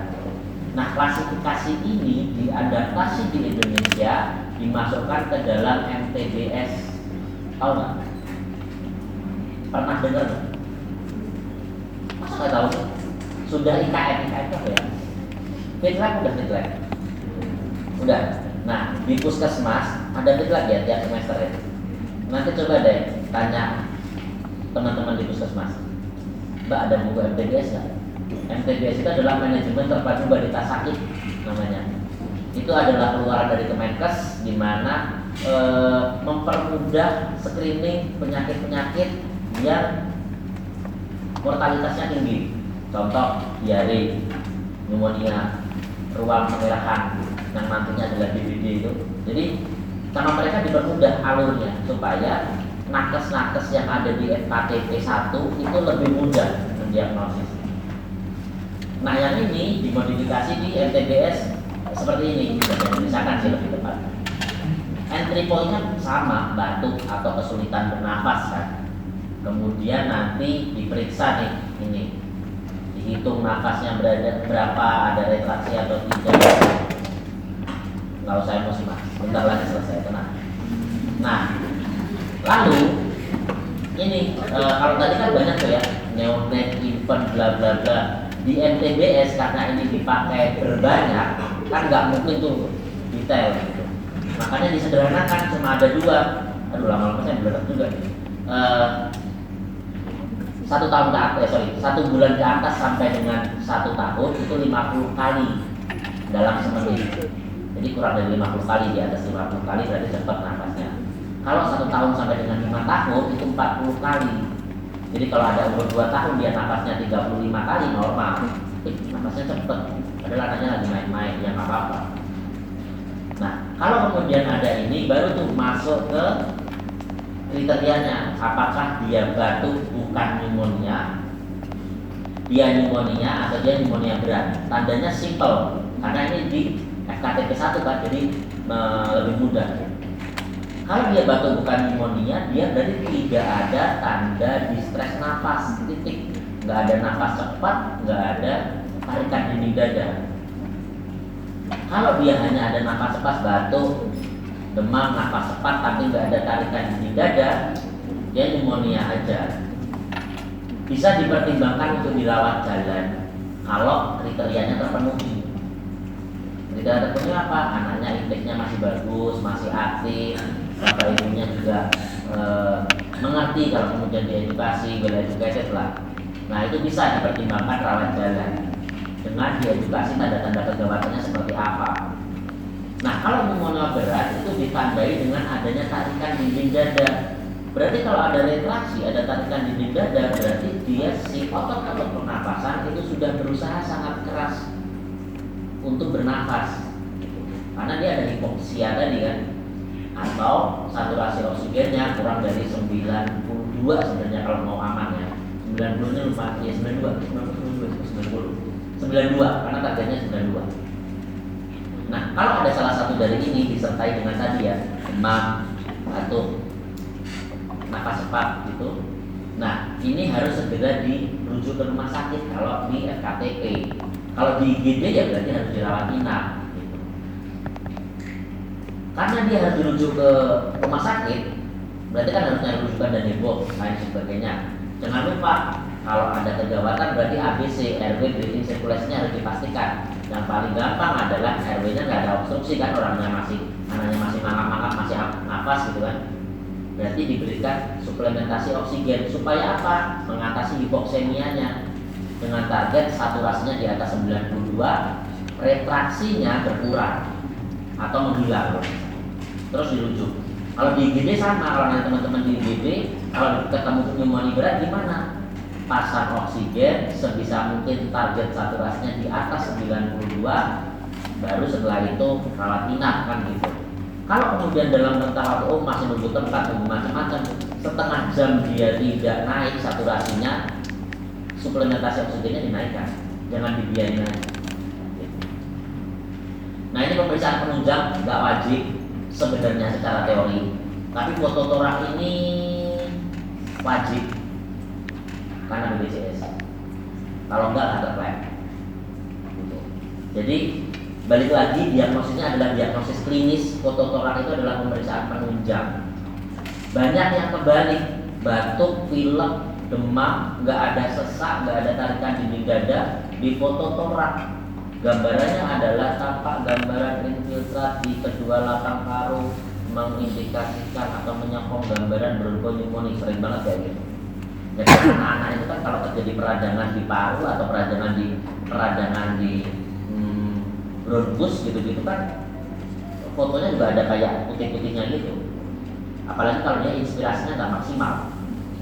Nah, klasifikasi ini diadaptasi di Indonesia, dimasukkan ke dalam MTBS. Tahu nggak? Pernah dengar nggak? Masa nggak tahu? Sudah IKN apa ya? Fitlab udah Fitlab. Udah. Nah, di puskesmas ada Fitlab ya tiap semester ya. Nanti coba deh tanya teman-teman di puskesmas, Mbak ada buku MTBS nggak? MTBS itu adalah manajemen terpadu balita sakit namanya. Itu adalah keluaran dari Kemenkes, di mana mempermudah screening penyakit-penyakit yang mortalitasnya tinggi. Contoh diare, pneumonia, ruam kemerahan yang nantinya adalah DBD itu. Jadi sama mereka dipermudah alurnya supaya nakes-nakes yang ada di FKTP 1 itu lebih mudah mendiagnosis. Nah, yang ini dimodifikasi di MTBS seperti ini, misalkan sih lebih tepat. Entry point-nya sama, batuk atau kesulitan bernafas kan. Kemudian nanti diperiksa nih, ini dihitung nafasnya berapa, ada retraksi atau tidak. Nggak usah emosi mas, bentar lagi selesai, tenang. Nah, lalu ini kalau tadi kan banyak tuh ya, neonate, infant, bla bla bla. Di MTBS karena ini dipakai berbanyak, kan nggak mungkin tuh detail gitu. Makanya disederhanakan cuma ada 2. Aduh, lama-lama saya belajar juga nih. 1 tahun ke atas, 1 bulan ke atas sampai dengan 1 tahun itu 50 kali dalam semenit. Jadi kurang dari 50 kali, di atas 50 kali berarti cepat nafasnya. Kalau 1 tahun sampai dengan 5 tahun itu 40 kali. Jadi kalau ada umur 2 tahun dia nafasnya 35 kali normal. Nafasnya cepat. Padahal anaknya lagi main-main, ya nggak apa-apa. Nah, kalau kemudian ada ini, baru tuh masuk ke kriterianya. Apakah dia batuk bukan pneumonia, dia pneumonia atau dia pneumonia berat. Tandanya simple, karena ini di FKTP 1 kan, jadi lebih mudah. Kalau dia batuk bukan pneumonia, dia berarti tidak ada tanda distres nafas, titik. Nggak ada nafas cepat, nggak ada tarikan dinding dada. Kalau dia hanya ada nafas cepat, batuk, demam, nafas cepat, tapi nggak ada tarikan dinding dada, dia pneumonia aja. Bisa dipertimbangkan untuk dirawat jalan kalau kriterianya terpenuhi. Kriteria terpenuhi apa? Anaknya inteknya masih bagus, masih aktif, bapak ibunya juga mengerti kalau kemudian diedukasi, well educated lah. Nah, itu bisa dipertimbangkan rawat jalan dengan diedukasi tanda-tanda kegawatannya seperti apa. Nah, kalau pneumonia berat itu ditandai dengan adanya tarikan dinding dada. Berarti kalau ada retraksi, ada tarikan dinding dada, berarti dia si otot-otot pernapasan itu sudah berusaha sangat keras untuk bernafas, karena dia ada hipoksia tadi kan, atau saturasi oksigennya kurang dari 92 sebenarnya kalau mau aman ya. 90 nya lupa ya, 92 karena targetnya 92. Nah, kalau ada salah satu dari ini disertai dengan tadi ya, demam atau nafas cepat gitu, nah ini harus segera dirujuk ke rumah sakit kalau di FKTP. Kalau di IGD ya berarti harus dirawat inap gitu. Karena dia harus dirujuk ke rumah sakit, berarti kan harus nyari rujukan dan heboh lain sebagainya. Jangan lupa kalau ada kegawatan berarti ABC, RW, breathing sirkulasinya harus dipastikan. Yang paling gampang adalah RW-nya nggak ada obstruksi kan, anaknya masih mangap-mangap, masih nafas gitu kan. Berarti diberikan suplementasi oksigen supaya apa? Mengatasi hipoksemianya dengan target saturasinya di atas 92, retraksinya berkurang atau menghilang. Terus dirujuk. Kalau di IGD sama, kalau nanti teman-teman di IGD kalau ketemu pneumonia berat gimana? Pasang oksigen sebisa mungkin, target saturasinya di atas 92, baru setelah itu rawat inap kan gitu. Kalau kemudian dalam rentang waktu masih nunggu tempat, nunggu macam-macam, setengah jam dia tidak naik saturasinya, suplementasi oksigennya dinaikkan, jangan dibiarin aja. Nah, ini pemeriksaan penunjang nggak wajib sebenarnya secara teori, tapi fototorak ini wajib karena BPJS. Kalau enggak nggak terklaim. Gitu. Jadi balik lagi, diagnosisnya adalah diagnosis klinis. Fototorak itu adalah pemeriksaan penunjang. Banyak yang kebalik, batuk, pilek, demam, nggak ada sesak, nggak ada tarikan dinding dada, di fototorak gambarannya adalah tampak gambaran infiltrat di kedua lapang paru, mengindikasikan atau menyokong gambaran bronchopneumonia. Sering banget kayak gitu. Jadi anak-anak itu kan kalau terjadi peradangan di paru atau peradangan di bronkus gitu-gitu kan, fotonya juga ada kayak putih-putihnya gitu. Apalagi kalau dia inspirasinya nggak maksimal,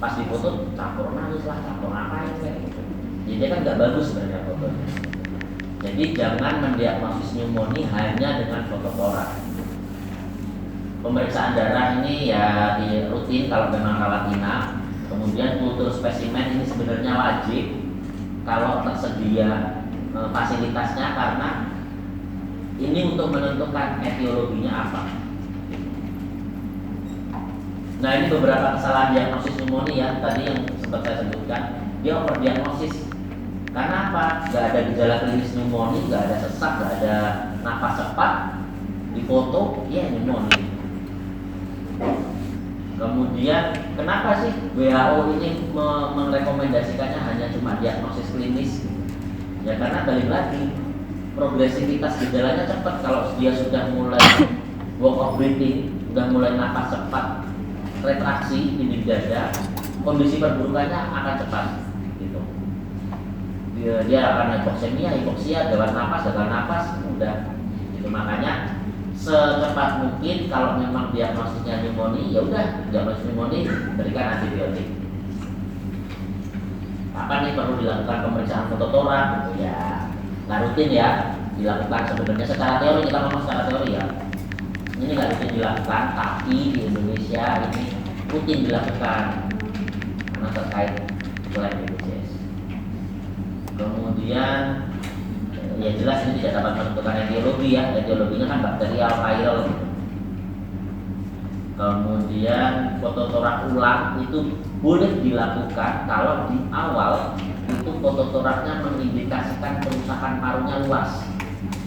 pas difoto campur nangis lah, campur ngapain kayak gitu. Jadi dia kan nggak bagus sebenarnya fotonya. Jadi jangan mendiagnosis pneumonia hanya dengan fototorak. Pemeriksaan darah ini ya di rutin kalau memang rawat inap. Kemudian kultur spesimen ini sebenarnya wajib kalau tersedia fasilitasnya, karena ini untuk menentukan etiologinya apa. Nah, ini beberapa kesalahan diagnosis pneumonia tadi yang sempat saya sebutkan. Dia overdiagnosis. Karena apa? Gak ada gejala klinis pneumonia, gak ada sesak, gak ada nafas cepat, di foto ya pneumonia. Kemudian kenapa sih WHO ini merekomendasikannya hanya cuma diagnosis klinis? Ya karena balik lagi, progresivitas gejalanya cepat. Kalau dia sudah mulai walk of breathing, sudah mulai nafas cepat, retraksi dinding dada, kondisi perburukannya akan cepat gitu. Dia akan hipoksia, gagal nafas, udah gitu. Makanya secepat mungkin kalau memang diagnosisnya pneumonia, ya udah diagnosis pneumonia, berikan antibiotik. Kapan nih perlu dilakukan pemeriksaan fototorak gitu ya? Nggak rutin ya dilakukan sebenarnya secara teori, kita ngomong secara teori ya. Ini nggak rutin dilakukan, tapi di Indonesia ini rutin dilakukan karena terkait klaim BPJS. Kemudian ya jelas ini tidak dapat menentukan etiologi ya, etiologinya kan bakterial, viral. Kemudian fototorak ulang itu boleh dilakukan kalau di awal itu fototoraknya mengindikasikan kerusakan parunya luas,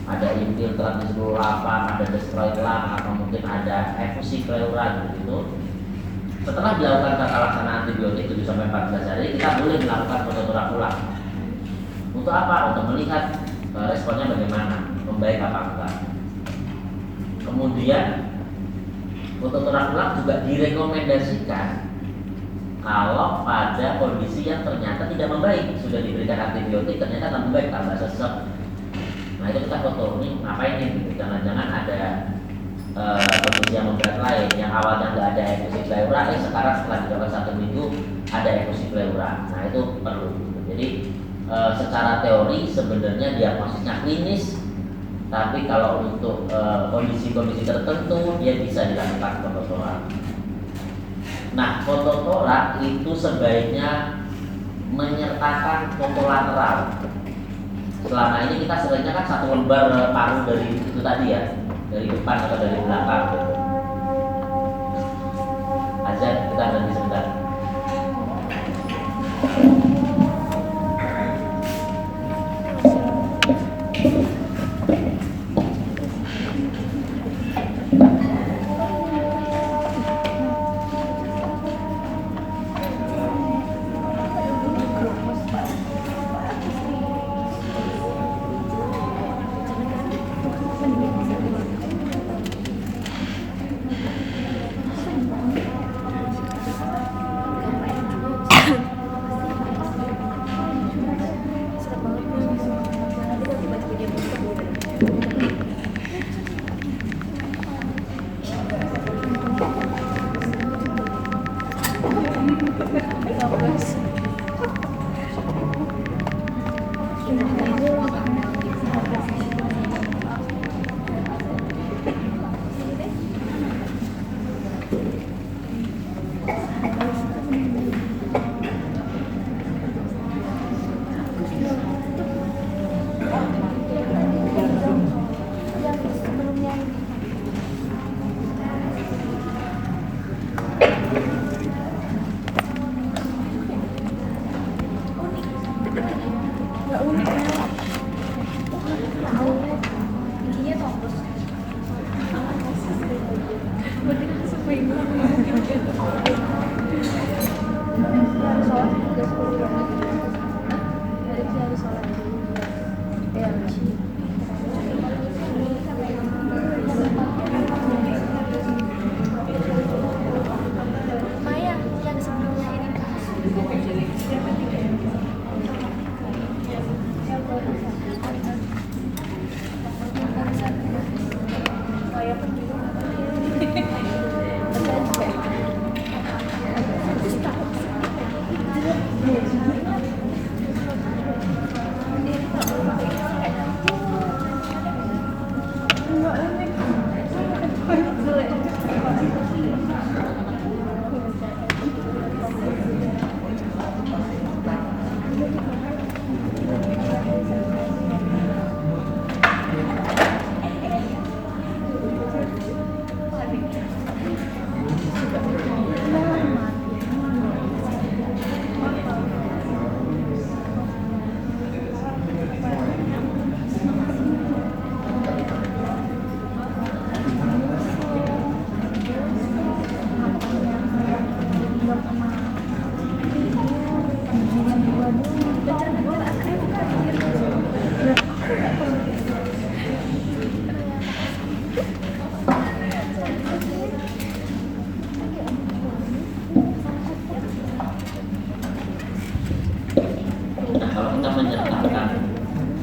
ada infiltrat di seluruh lapang, ada destroyed lung, atau mungkin ada efusi pleura gitu. Setelah dilakukan tata laksana antibiotik 7-14 hari, kita boleh melakukan fototorak ulang. Untuk apa? Untuk melihat responnya bagaimana, membaik apa enggak. Kemudian fototorak ulang juga direkomendasikan kalau pada kondisi yang ternyata tidak membaik, sudah diberikan antibiotik ternyata tak membaik, tambah sesek. Nah itu kita foto, ini ngapain nih? Jangan-jangan ada kondisi yang memberat lain, yang awalnya nggak ada efusi pleura, sekarang setelah dilakukan 1 minggu ada efusi pleura. Nah itu perlu. Jadi secara teori sebenarnya diagnosisnya klinis, tapi kalau untuk kondisi-kondisi tertentu dia bisa dilakukan fototorak. Nah, fototorak itu sebaiknya menyertakan fotolateral. Selama ini kita seringnya kan 1 lembar paru dari itu tadi ya, dari depan atau dari belakang. Azan, kita berhenti sebentar.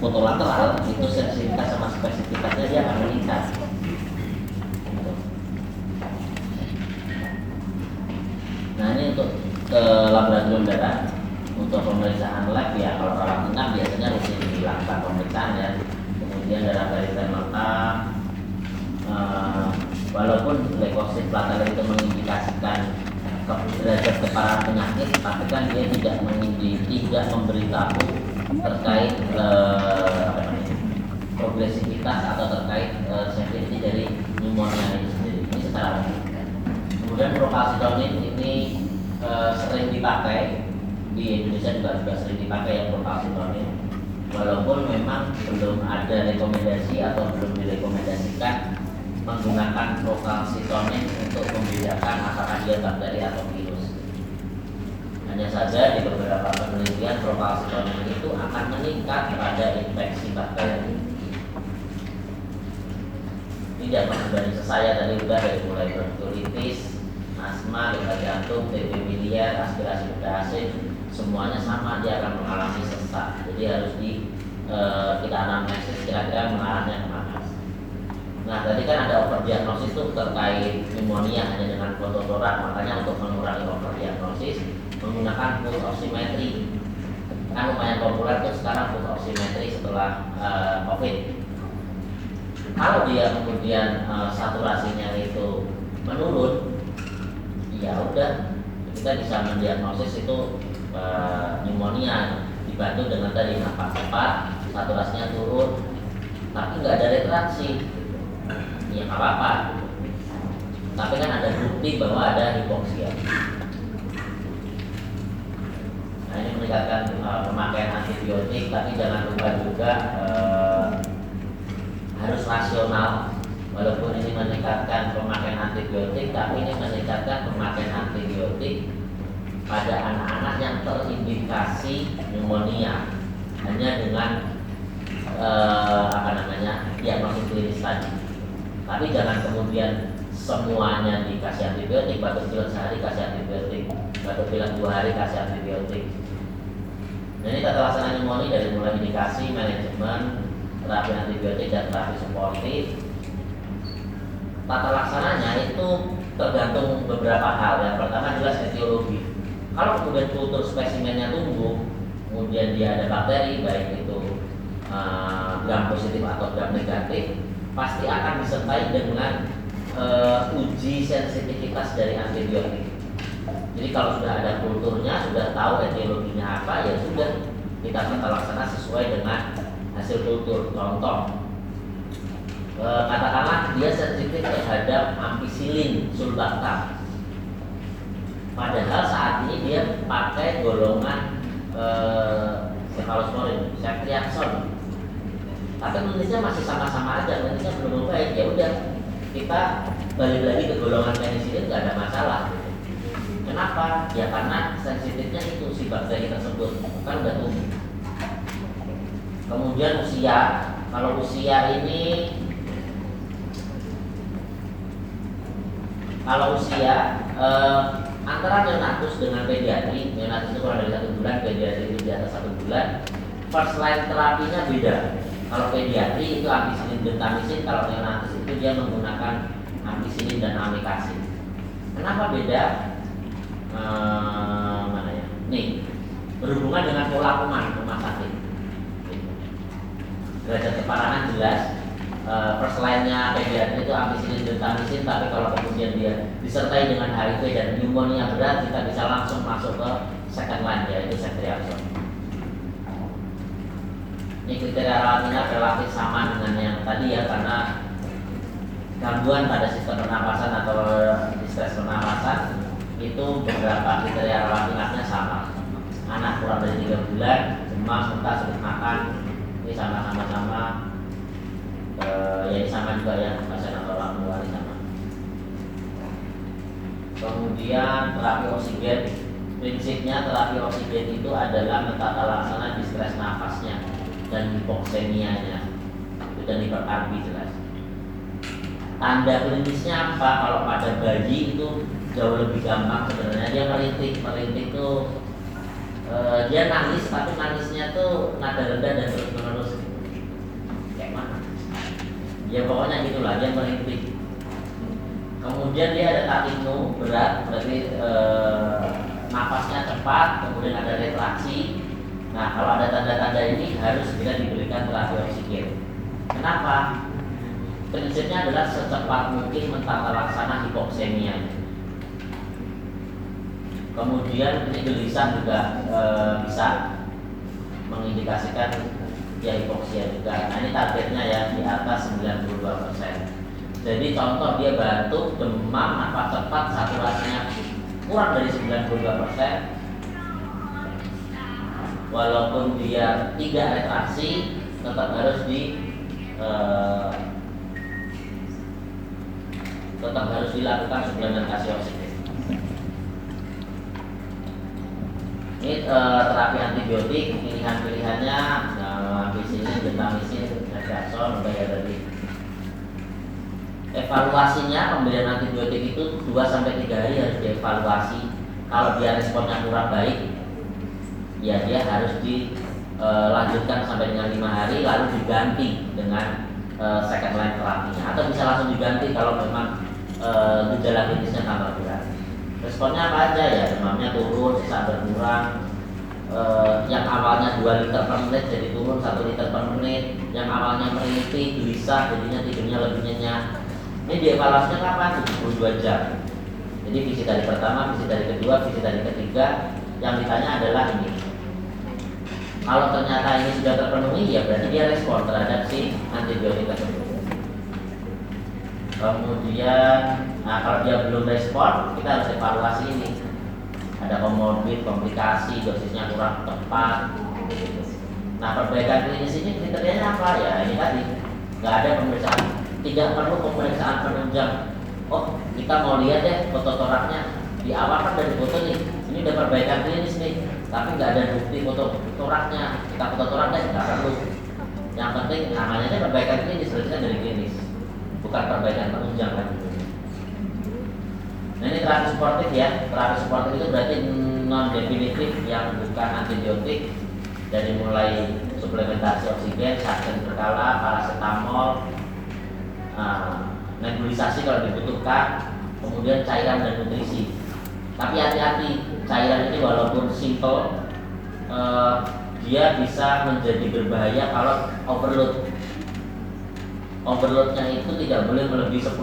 Fotolateral itu sensitivitas sama spesifitasnya dia akan meningkat. Nah ini untuk laboratorium darah. Untuk pemeriksaan lab ya kalau rawat inap biasanya rutin dilakukan pemeriksaan ya. Kemudian darah varicella walaupun leukosit platelet itu mengindikasikan derajat keparahan penyakit, tapi kan dia tidak memberitahu terkait progresivitas atau terkait severity dari pneumonia itu sendiri. Ini secara umum. Kemudian procalcitonin ini sering dipakai di Indonesia, juga sering dipakai yang procalcitonin, walaupun memang belum ada rekomendasi atau belum direkomendasikan menggunakan procalcitonin untuk membedakan apakah dia bakteri atau virus. Hanya saja di beberapa penelitian procalcitonin itu akan meningkat pada infeksi bakteri. Tidak seperti saya tadi sudah dari mulai bronkiolitis, asma, luka jantung, TB biliar, aspirasi udara asing, semuanya sama, dia akan mengalami sesak. Jadi harus kita anamnesis kira-kira mengarahnya kemana. Nah, tadi kan ada overdiagnosis itu terkait pneumonia hanya dengan fototorak, makanya untuk mengurangi overdiagnosis menggunakan pulse oximetry. Kan lumayan populer tuh sekarang pulse oximetry setelah COVID. Kalau dia kemudian saturasinya itu menurun, ya udah kita bisa mendiagnosis itu pneumonia, dibantu dengan tadi nafas cepat, saturasinya turun, tapi nggak ada retraksi, ya nggak apa-apa. Tapi kan ada bukti bahwa ada hipoksia. Nah, ini meningkatkan pemakaian antibiotik, tapi jangan lupa juga harus rasional. Walaupun ini meningkatkan pemakaian antibiotik, tapi ini meningkatkan pemakaian antibiotik pada anak-anak yang terindikasi pneumonia hanya dengan diagnosis klinis tadi. Tapi jangan kemudian semuanya dikasih antibiotik, batuk pilek sehari kasih antibiotik, batuk pilek 2 hari kasih antibiotik. Nah, ini tata laksana pneumonia dari mulai indikasi, manajemen, terapi antibiotik dan terapi suportif. Tata laksananya itu tergantung beberapa hal. Yang pertama jelas etiologi. Kalau kemudian kultur spesimennya tumbuh, kemudian dia ada bakteri, baik itu gram positif atau gram negatif, pasti akan disertai dengan uji sensitivitas dari antibiotik. Jadi kalau sudah ada kulturnya, sudah tahu etiologinya apa, ya sudah kita tata laksana sesuai dengan hasil kultur. Contoh, katakanlah dia sensitif terhadap ampicillin sulbactam, padahal saat ini dia pakai golongan cephalosporin, ceftriaxone, tapi nulisnya masih sama-sama aja, nulisnya belum baik. Ya udah, kita balik lagi ke golongan penicillin, nggak ada masalah. Kenapa? Ya karena sensitifnya itu si bakteri tersebut kan udah tumbuh. Kemudian usia, kalau usia antara neonatus dengan pediatri, neonatus itu kurang dari 1 bulan, pediatri itu di atas 1 bulan, first line terapinya beda. Kalau pediatri itu ampicillin bentamisin, kalau neonatus itu dia menggunakan ampicillin dan amikacin. Kenapa beda? Nih, berhubungan dengan pola kuman rumah sakit. Derajat keparahan jelas. First line-nya pediatri itu ampicillin bentamisin, tapi kalau kemudian dia disertai dengan HIV dan pneumonia berat, kita bisa langsung masuk ke second line, yaitu ceftriaxone. Ini kriteria rawatnya relatif sama dengan yang tadi ya, karena gangguan pada sistem pernapasan atau distres pernapasan itu beberapa kriteria rawat inapnya sama. Anak kurang dari 3 bulan, demam, muntah, sulit makan, ini sama-sama. Ya ini sama juga ya, pasien atau orang tua ini sama. Kemudian terapi oksigen, prinsipnya terapi oksigen itu adalah mentata laksana distres nafasnya dan hipoksemianya, itu dan hiperkarbi jelas. Tanda klinisnya apa? Kalau pada bayi itu jauh lebih gampang sebenarnya, dia merintih itu dia nangis, tapi nangisnya tuh nada rendah dan terus menerus. Kayak mana? Ya pokoknya gitulah, dia merintih. Kemudian dia ada takino berat, berarti nafasnya cepat, kemudian ada retraksi. Nah, kalau ada tanda-tanda ini harus segera diberikan terapi oksigen. Kenapa? prinsipnya adalah secepat mungkin mentata laksana hipoksemia. Kemudian ini gelisah juga bisa mengindikasikan dia hipoksia juga. Nah ini targetnya ya di atas 92%. Jadi contoh dia batuk, demam, nafas cepat, saturasinya kurang dari 92%. Walaupun dia tidak retraksi, tetap harus dilakukan suplementasi oksigen. Ini terapi antibiotik, pilihan-pilihannya ampicillin, gentamicin, naltrexone, tadi. Evaluasinya pemberian antibiotik itu 2-3 hari harus dievaluasi. Kalau dia responnya kurang baik, ya dia harus dilanjutkan sampai dengan 5 hari, lalu diganti dengan second line terapinya, atau bisa langsung diganti kalau memang gejala klinisnya tambah berat. Responnya apa aja ya, demamnya turun, sesak berkurang, yang awalnya 2 liter per menit jadi turun 1 liter per menit, yang awalnya merintih, gelisah, jadinya tidurnya lebih nyenyak. Ini dievaluasinya kapan? 72 jam. Jadi visi dari pertama, visi dari kedua, visi dari ketiga. Yang ditanya adalah ini, kalau ternyata ini sudah terpenuhi, ya berarti dia respon terhadap si antibiotik tersebut. Kemudian, kalau dia belum respon, kita harus evaluasi ini. Ada komorbid, komplikasi, dosisnya kurang tepat. Nah, perbaikan klinis ini kriterianya apa ya? Ini tadi, nggak ada pemeriksaan, tidak perlu pemeriksaan penunjang. Oh, kita mau lihat deh foto toraknya. Di awal kan dari foto nih, ini udah perbaikan klinis nih, tapi nggak ada bukti foto toraknya. Kita foto toraknya nggak perlu. Yang penting namanya perbaikan klinis, berarti kan dari klinis, bukan perbaikan penunjang kan. Nah ini terapi suportif ya. Terapi suportif itu berarti non definitif yang bukan antibiotik, dari mulai suplementasi oksigen, saksen berkala, paracetamol, nebulisasi kalau dibutuhkan, kemudian cairan dan nutrisi. Tapi hati-hati, cairan ini walaupun simple, dia bisa menjadi berbahaya kalau overload. Overloadnya itu tidak boleh melebihi 10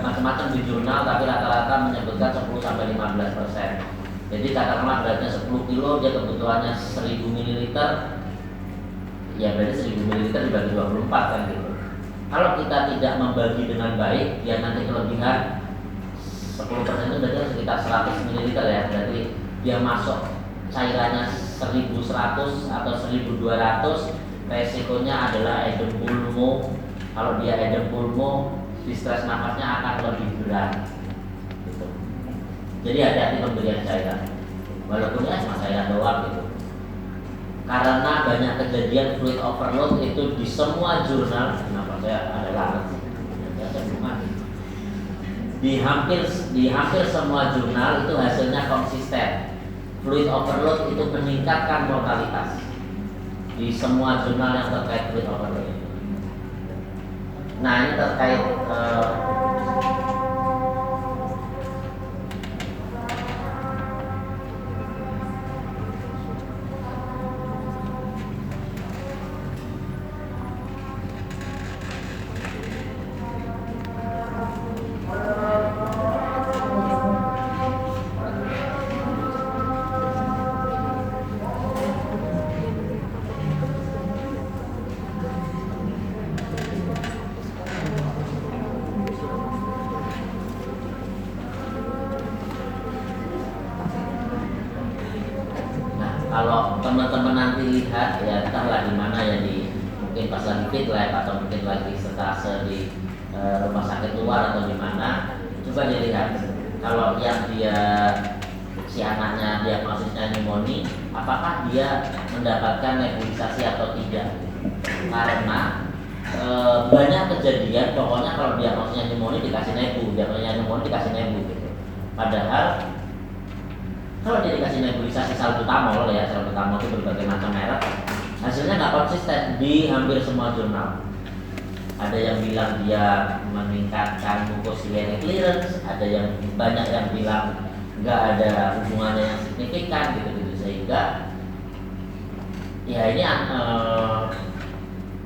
macam-macam di jurnal, tapi rata-rata menyebutkan 10-15%. Jadi katakanlah beratnya 10 kilo, dia kebutuhannya 1000 ml, ya berarti 1000 ml dibagi 24 kan gitu. Kalau kita tidak membagi dengan baik, dia nanti kelebihan 10% itu berarti sekitar 100 ml ya, berarti dia masuk cairannya 1100 atau 1200, resikonya adalah edem pulmo. Kalau dia edem pulmo, distres nafasnya akan lebih berat gitu. Jadi hati-hati pemberian cairan, walaupun ya cuma cairan doang gitu. Karena banyak kejadian fluid overload itu di semua jurnal. Kenapa saya ada lalat sih? Saya belum mati. Di hampir semua jurnal itu hasilnya konsisten. Fluid overload itu meningkatkan mortalitas di semua jurnal yang terkait fluid overload. Nah ini terkait kalau teman-teman nanti lihat ya, entahlah di mana ya, di mungkin pas lagi fit lab atau mungkin lagi stase di rumah sakit luar atau di mana, coba dilihat kalau yang dia si anaknya diagnosisnya pneumonia, apakah dia mendapatkan nebulisasi atau tidak. Karena banyak kejadian pokoknya kalau diagnosisnya pneumonia dikasih nebu, diagnosisnya pneumonia dikasih nebu gitu. Padahal kalau dia dikasih nebulisasi salbutamol ya, salbutamol itu berbagai macam merek, hasilnya nggak konsisten di hampir semua jurnal. Ada yang bilang dia meningkatkan mucociliary clearance, ada yang banyak yang bilang nggak ada hubungannya yang signifikan gitu-gitu, sehingga ya ini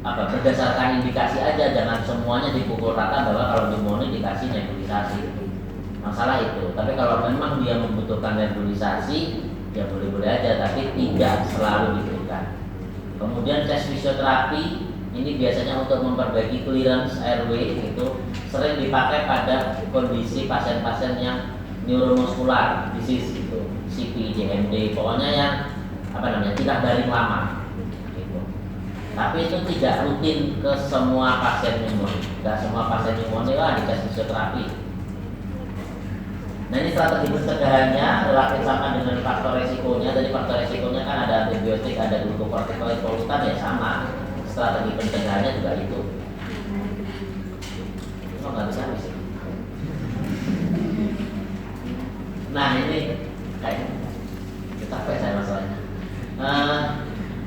berdasarkan indikasi aja, jangan semuanya dipukul rata bahwa kalau pneumonia dikasih nebulisasi. Masalah itu. Tapi kalau memang dia membutuhkan nebulisasi, ya boleh-boleh aja, tapi tidak selalu diberikan. Kemudian tes fisioterapi ini biasanya untuk memperbaiki clearance airway, itu sering dipakai pada kondisi pasien-pasien yang neuromuskular disease gitu, CP, DMD, pokoknya yang tidak baring lama. Tapi itu tidak rutin ke semua pasien pneumonia. Tidak semua pasien pneumonia dikasih fisioterapi. Nah, ini strategi pencegahannya relatif sama dengan faktor resikonya. Jadi faktor resikonya kan ada antibiotik, ada glukokortikoid, polutan, ya sama. Strategi pencegahannya juga itu. Oh, nggak bisa habis. Nah, ini kayak capek saya masalahnya.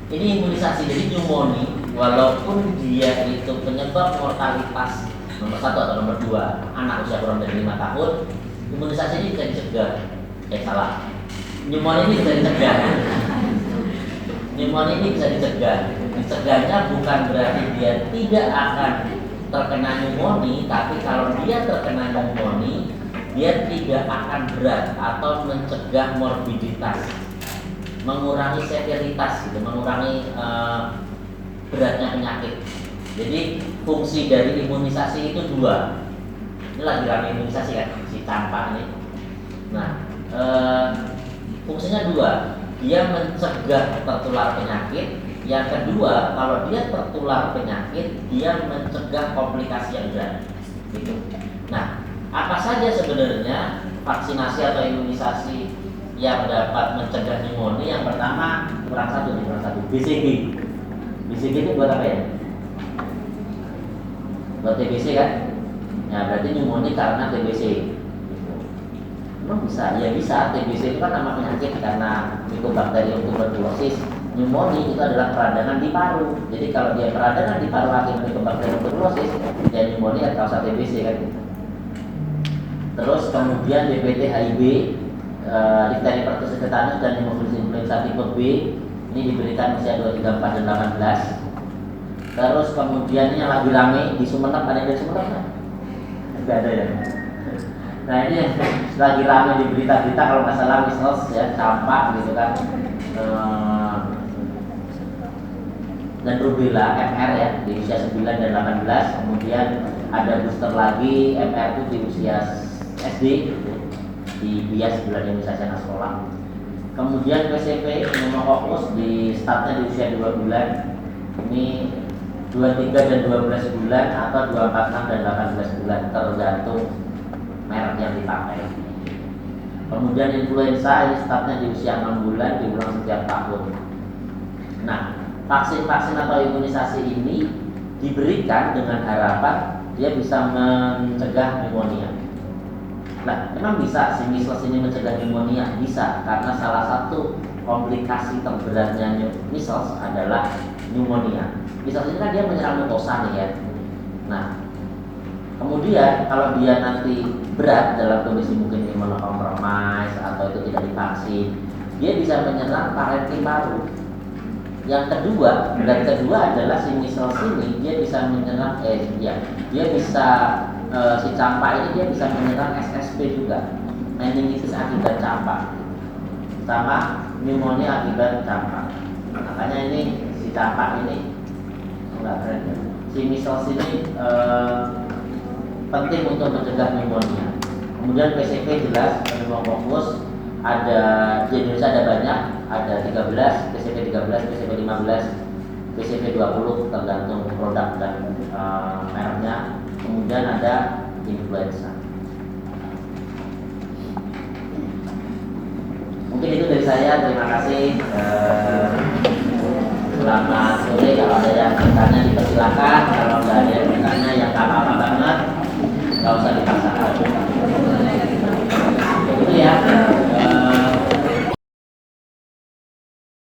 Ini imunisasi, jadi pneumonia walaupun dia itu penyebab mortalitas nomor 1 atau nomor 2 anak usia kurang dari 5 tahun, imunisasi ini bisa dicegah. Salah. Pneumonia ini bisa dicegah. Pneumonia ini bisa dicegah. Dicegahnya bukan berarti dia tidak akan terkena pneumonia, tapi kalau dia terkena pneumonia, dia tidak akan berat atau mencegah morbiditas, mengurangi severitas gitu, mengurangi beratnya penyakit. Jadi fungsi dari imunisasi itu 2. Ini lagi ramai imunisasi kan, si campak ini. Nah, fungsinya 2. Dia mencegah tertular penyakit. Yang kedua, kalau dia tertular penyakit, dia mencegah komplikasi yang berat. Gitu. Nah, apa saja sebenarnya vaksinasi atau imunisasi yang dapat mencegah pneumonia? Yang pertama, kurang satu, BCG. BCG itu buat apa ya? Buat TBC kan? Ya berarti pneumonia karena TBC. Emang bisa? Ya bisa. TBC itu kan nama penyakit karena Mycobacterium tuberculosis. Pneumonia itu adalah peradangan di paru. Jadi kalau dia peradangan di paru akibat Mycobacterium tuberculosis, ya pneumonia kausa TBC kan? Terus kemudian DPT, HIV, difteri, pertussis, tetanus, dan hemofilis influenza tipe B ini diberikan usia 2, 3, 4, dan 18. Terus kemudian ini yang lagi rame di Sumeneb, ada yang dari Sumeneb kan? Tidak ada ya. Nah ini yang lagi rame di berita-berita kalau nggak salah measles ya, campak gitu kan, dan rubella MR ya di usia 9 dan 18. Kemudian ada booster lagi MR itu di usia SD gitu, di bias bulan imunisasi anak sekolah. Kemudian PCV pneumococcus di startnya di usia 2 bulan. Ini 23 dan 12 bulan atau 24 dan 18 bulan tergantung merek yang dipakai. Kemudian influenza ini startnya di usia 6 bulan, diulang setiap tahun. Nah, vaksin-vaksin atau imunisasi ini diberikan dengan harapan dia bisa mencegah pneumonia. Nah, memang bisa si measles ini mencegah pneumonia? Bisa, karena salah satu komplikasi terberatnya measles adalah pneumonia. Measles ini kan dia menyerang mukosa nih ya. Nah, kemudian kalau dia nanti berat dalam kondisi mungkin imunokompromis atau itu tidak divaksin, dia bisa menyerang parenkim paru. Yang kedua, berat kedua adalah si measles ini dia bisa menyerang dia bisa si campak ini dia bisa menyerang SSP juga, meningitis akibat campak, sama pneumonia akibat campak. Makanya ini si campak ini enggak keren ya. Si measles ini penting untuk mencegah pneumonia. Kemudian PCV jelas, pneumococcus ada di Indonesia ada banyak, ada 13, PCV 13, PCV 15, PCV 20 tergantung produk dan mereknya. Kemudian ada influenza. Mungkin itu dari saya. Terima kasih. Selamat sore. Kalau ada yang bertanya dipersilakan. Kalau nggak ada yang bertanya yang apa-apa banget, nggak usah dipaksakan. Itu ya.